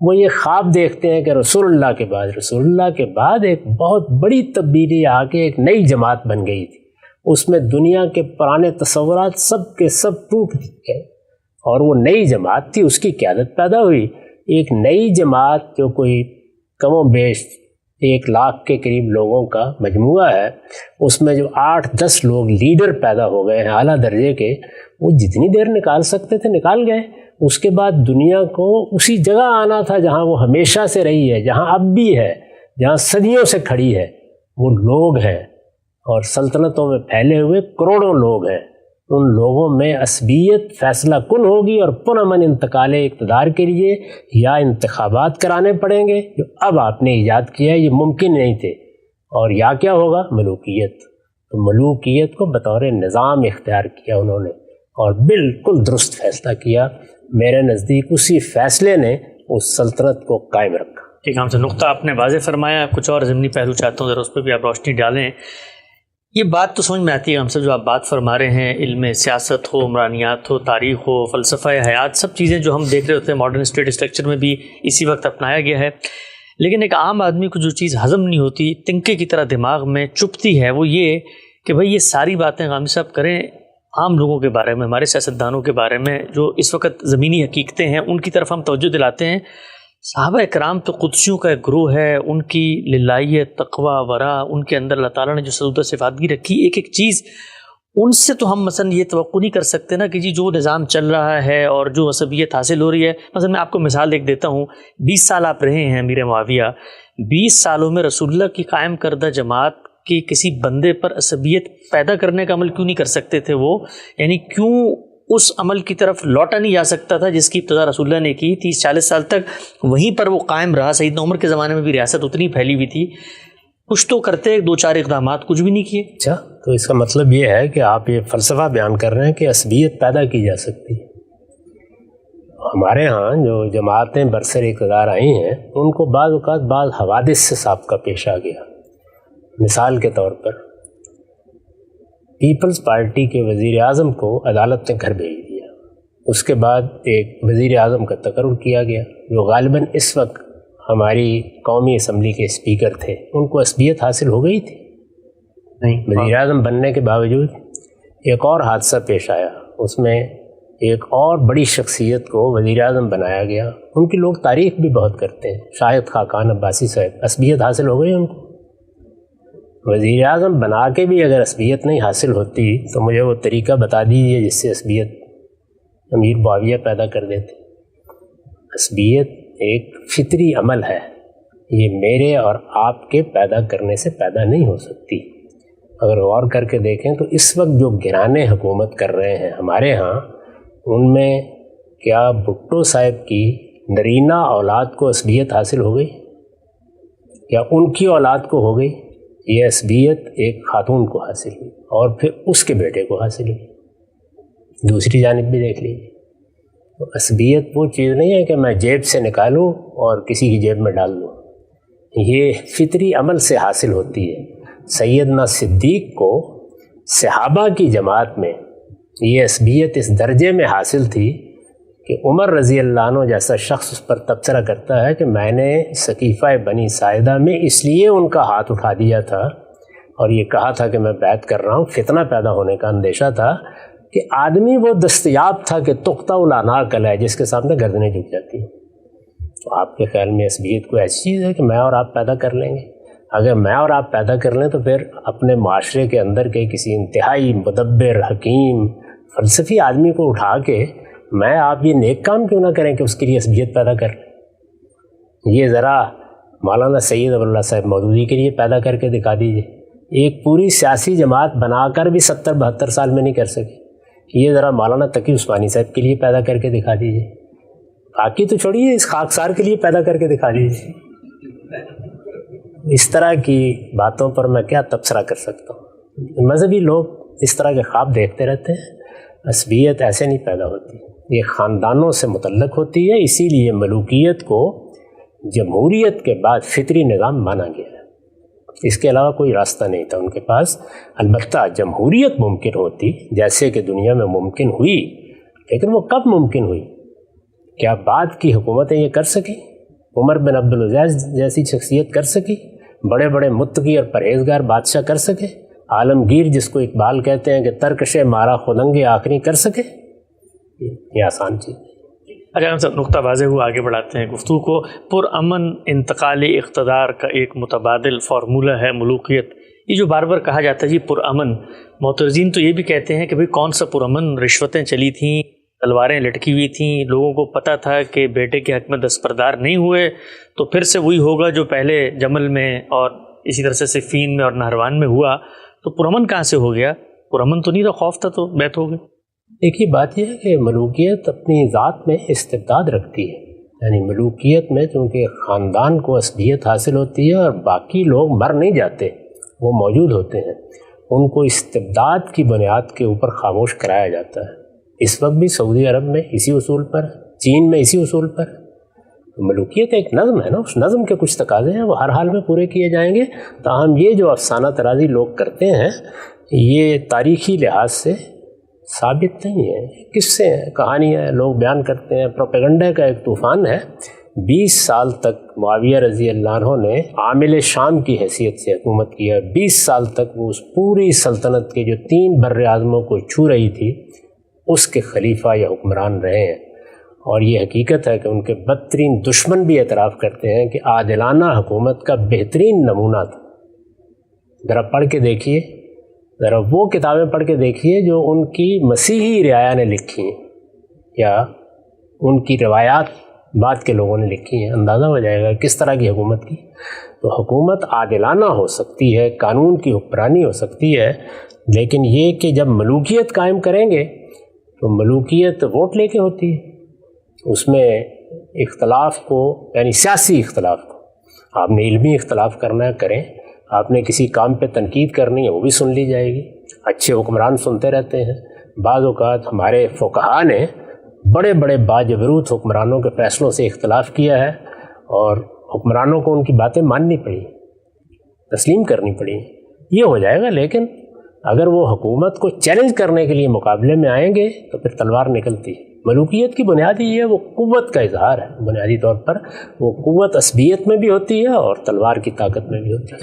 وہ یہ خواب دیکھتے ہیں کہ رسول اللہ کے بعد ایک بہت بڑی تبدیلی آ کے ایک نئی جماعت بن گئی تھی. اس میں دنیا کے پرانے تصورات سب کے سب ٹوٹ گئے، اور وہ نئی جماعت تھی، اس کی قیادت پیدا ہوئی. ایک نئی جماعت جو کوئی کم و بیش 1 لاکھ کے قریب لوگوں کا مجموعہ ہے، اس میں جو 8-10 لوگ لیڈر پیدا ہو گئے ہیں اعلیٰ درجے کے، وہ جتنی دیر نکال سکتے تھے نکال گئے. اس کے بعد دنیا کو اسی جگہ آنا تھا جہاں وہ ہمیشہ سے رہی ہے، جہاں اب بھی ہے، جہاں صدیوں سے کھڑی ہے۔ وہ لوگ ہیں اور سلطنتوں میں پھیلے ہوئے کروڑوں لوگ ہیں، ان لوگوں میں عصبیت فیصلہ کن ہوگی اور پرامن انتقال اقتدار کے لیے یا انتخابات کرانے پڑیں گے جو اب آپ نے ایجاد کیا ہے، یہ ممکن نہیں تھے، اور یا کیا ہوگا؟ ملوکیت۔ تو ملوکیت کو بطور نظام اختیار کیا انہوں نے، اور بالکل درست فیصلہ کیا۔ میرے نزدیک اسی فیصلے نے اس سلطنت کو قائم رکھا۔ ٹھیک ہے، نقطہ آپ نے واضح فرمایا، کچھ اور ضمنی پہلو چاہتا ہوں ذرا اس پہ بھی آپ روشنی ڈالیں۔ یہ بات تو سمجھ میں آتی ہے ہم سے جو آپ بات فرما رہے ہیں، علم سیاست ہو، عمرانیات ہو، تاریخ ہو، فلسفہ حیات، سب چیزیں جو ہم دیکھ رہے ہوتے ہیں ماڈرن اسٹیٹ اسٹرکچر میں بھی اسی وقت اپنایا گیا ہے، لیکن ایک عام آدمی کو جو چیز ہضم نہیں ہوتی، تنکے کی طرح دماغ میں چپتی ہے، وہ یہ کہ بھئی یہ ساری باتیں غامدی صاحب کریں عام لوگوں کے بارے میں، ہمارے سیاستدانوں کے بارے میں جو اس وقت زمینی حقیقتیں ہیں ان کی طرف ہم توجہ دلاتے ہیں۔ صحابہ اکرام تو قدسیوں کا ایک گروہ ہے، ان کی للہیت، تقوی، ورع، ان کے اندر اللہ تعالیٰ نے جو سعودہ صفاتگی رکھی، ایک ایک چیز ان سے تو ہم مثلا یہ توقع نہیں کر سکتے نا کہ جی جو نظام چل رہا ہے اور جو عصبیت حاصل ہو رہی ہے۔ مثلا میں آپ کو مثال ایک دیتا ہوں، 20 سال آپ رہے ہیں امیر معاویہ، 20 سالوں میں رسول اللہ کی قائم کردہ جماعت کہ کسی بندے پر عصبیت پیدا کرنے کا عمل کیوں نہیں کر سکتے تھے وہ؟ یعنی کیوں اس عمل کی طرف لوٹا نہیں جا سکتا تھا جس کی ابتدا رسول اللہ نے کی؟ 30-40 سال تک وہیں پر وہ قائم رہا۔ سیدنا عمر کے زمانے میں بھی ریاست اتنی پھیلی ہوئی تھی، کچھ تو کرتے 2-4 اقدامات، کچھ بھی نہیں کیے۔ اچھا، تو اس کا مطلب یہ ہے کہ آپ یہ فلسفہ بیان کر رہے ہیں کہ عصبیت پیدا کی جا سکتی ہے۔ ہمارے ہاں جو جماعتیں برسر اقتدار آئی ہیں ان کو بعض اوقات بعض حوادث سے سابقہ پیش آ گیا۔ مثال کے طور پر پیپلز پارٹی کے وزیر اعظم کو عدالت نے گھر بھیج دیا، اس کے بعد ایک وزیر اعظم کا تقرر کیا گیا جو غالباً اس وقت ہماری قومی اسمبلی کے اسپیکر تھے۔ ان کو عصبیت حاصل ہو گئی تھی نہیں، وزیر اعظم بننے کے باوجود۔ ایک اور حادثہ پیش آیا، اس میں ایک اور بڑی شخصیت کو وزیر اعظم بنایا گیا، ان کی لوگ تعریف بھی بہت کرتے ہیں، شاہد خاقان عباسی صاحب۔ عصبیت حاصل ہو گئی ان کو۔ وزیر اعظم بنا کے بھی اگر عصبیت نہیں حاصل ہوتی تو مجھے وہ طریقہ بتا دیجیے جس سے عصبیت امیر معاویہ پیدا کر دیتے۔ عصبیت ایک فطری عمل ہے، یہ میرے اور آپ کے پیدا کرنے سے پیدا نہیں ہو سکتی۔ اگر غور کر کے دیکھیں تو اس وقت جو گھرانے حکومت کر رہے ہیں ہمارے ہاں، ان میں کیا بھٹو صاحب کی نرینہ اولاد کو عصبیت حاصل ہو گئی؟ کیا ان کی اولاد کو ہو گئی؟ یہ عصبیت ایک خاتون کو حاصل ہوئی اور پھر اس کے بیٹے کو حاصل ہوئی۔ دوسری جانب بھی دیکھ لیجیے، تو عصبیت وہ چیز نہیں ہے کہ میں جیب سے نکالوں اور کسی کی جیب میں ڈال دوں، یہ فطری عمل سے حاصل ہوتی ہے۔ سیدنا صدیق کو صحابہ کی جماعت میں یہ عصبیت اس درجے میں حاصل تھی کہ عمر رضی اللہ عنہ جیسا شخص اس پر تبصرہ کرتا ہے کہ میں نے سقیفہ بنی ساعدہ میں اس لیے ان کا ہاتھ اٹھا دیا تھا اور یہ کہا تھا کہ میں بیعت کر رہا ہوں، فتنہ پیدا ہونے کا اندیشہ تھا کہ آدمی وہ دستیاب تھا کہ تختہ العناق ہے جس کے سامنے گردنیں جھک جاتی ہیں۔ تو آپ کے خیال میں عصبیت کوئی ایسی چیز ہے کہ میں اور آپ پیدا کر لیں گے؟ اگر میں اور آپ پیدا کر لیں تو پھر اپنے معاشرے کے اندر کے کسی انتہائی مدبر، حکیم، فلسفی آدمی کو اٹھا کے میں آپ یہ نیک کام کیوں نہ کریں کہ اس کے لیے عصبیت پیدا کر لیں؟ یہ ذرا مولانا سید ابواللہ صاحب مودودی کے لیے پیدا کر کے دکھا دیجیے، ایک پوری سیاسی جماعت بنا کر بھی 70-72 سال میں نہیں کر سکے۔ یہ ذرا مولانا تقی عثمانی صاحب کے لیے پیدا کر کے دکھا دیجیے، باقی تو چھوڑیے، اس خاکسار کے لیے پیدا کر کے دکھا دیجیے۔ اس طرح کی باتوں پر میں کیا تبصرہ کر سکتا ہوں؟ مذہبی لوگ اس طرح کے خواب دیکھتے رہتے ہیں۔ عصبیت ایسے نہیں پیدا ہوتی، یہ خاندانوں سے متعلق ہوتی ہے، اسی لیے ملوکیت کو جمہوریت کے بعد فطری نظام مانا گیا ہے۔ اس کے علاوہ کوئی راستہ نہیں تھا ان کے پاس۔ البتہ جمہوریت ممکن ہوتی جیسے کہ دنیا میں ممکن ہوئی، لیکن وہ کب ممکن ہوئی؟ کیا بعد کی حکومتیں یہ کر سکیں؟ عمر بن عبدالعزیز جیسی شخصیت کر سکی؟ بڑے بڑے متقی اور پرہیزگار بادشاہ کر سکے؟ عالمگیر جس کو اقبال کہتے ہیں کہ ترکش مارا خودنگ آخری کر سکے؟ یہ آسان چیز۔ اگر ہم سب نقطہ واضح ہوا آگے بڑھاتے ہیں گفتگو کو۔ پرامن انتقال اقتدار کا ایک متبادل فارمولہ ہے ملوکیت، یہ جو بار بار کہا جاتا ہے جی پرامن، معترضین تو یہ بھی کہتے ہیں کہ بھئی کون سا پرامن، رشوتیں چلی تھیں، تلواریں لٹکی ہوئی تھیں، لوگوں کو پتہ تھا کہ بیٹے کے حق میں دستبردار نہیں ہوئے تو پھر سے وہی ہوگا جو پہلے جمل میں اور اسی طرح سے صفین میں اور نہروان میں ہوا. تو پرامن کہاں سے ہو گیا؟ پرامن تو نہیں تھا، خوف تھا تو بیت ہو گئے. دیکھیے بات یہ ہے کہ ملوکیت اپنی ذات میں استبداد رکھتی ہے. یعنی ملوکیت میں چونکہ خاندان کو اصلیت حاصل ہوتی ہے اور باقی لوگ مر نہیں جاتے، وہ موجود ہوتے ہیں، ان کو استبداد کی بنیاد کے اوپر خاموش کرایا جاتا ہے. اس وقت بھی سعودی عرب میں اسی اصول پر، چین میں اسی اصول پر. ملوکیت ایک نظم ہے نا، اس نظم کے کچھ تقاضے ہیں، وہ ہر حال میں پورے کیے جائیں گے. تاہم یہ جو افسانہ ترازی لوگ کرتے ہیں یہ تاریخی لحاظ سے ثابت نہیں ہے. قصے ہیں، کہانیاں ہیں، لوگ بیان کرتے ہیں. پروپیگنڈا کا ایک طوفان ہے. 20 سال تک معاویہ رضی اللہ عنہ نے عامل شام کی حیثیت سے حکومت کیا. 20 سال تک وہ اس پوری سلطنت کے جو 3 بر اعظموں کو چھو رہی تھی اس کے خلیفہ یا حکمران رہے ہیں. اور یہ حقیقت ہے کہ ان کے بدترین دشمن بھی اعتراف کرتے ہیں کہ عادلانہ حکومت کا بہترین نمونہ تھا. ذرا پڑھ کے دیکھیے، ذرا وہ کتابیں پڑھ کے دیکھیے جو ان کی مسیحی رعایا نے لکھی ہیں یا ان کی روایات بعد کے لوگوں نے لکھی ہیں. اندازہ ہو جائے گا کس طرح کی حکومت کی. تو حکومت عادلانہ ہو سکتی ہے، قانون کی حکمرانی ہو سکتی ہے، لیکن یہ کہ جب ملوکیت قائم کریں گے تو ملوکیت ووٹ لے کے ہوتی ہے. اس میں اختلاف کو، یعنی سیاسی اختلاف کو، آپ نے علمی اختلاف کرنا ہے کریں، آپ نے کسی کام پہ تنقید کرنی ہے وہ بھی سن لی جائے گی. اچھے حکمران سنتے رہتے ہیں. بعض اوقات ہمارے فقہا نے بڑے بڑے باجبروت حکمرانوں کے فیصلوں سے اختلاف کیا ہے اور حکمرانوں کو ان کی باتیں ماننی پڑی، تسلیم کرنی پڑی. یہ ہو جائے گا. لیکن اگر وہ حکومت کو چیلنج کرنے کے لیے مقابلے میں آئیں گے تو پھر تلوار نکلتی ہے. ملوکیت کی بنیادی یہ وہ قوت کا اظہار ہے. بنیادی طور پر وہ قوت عصبیت میں بھی ہوتی ہے اور تلوار کی طاقت میں بھی ہوتی ہے.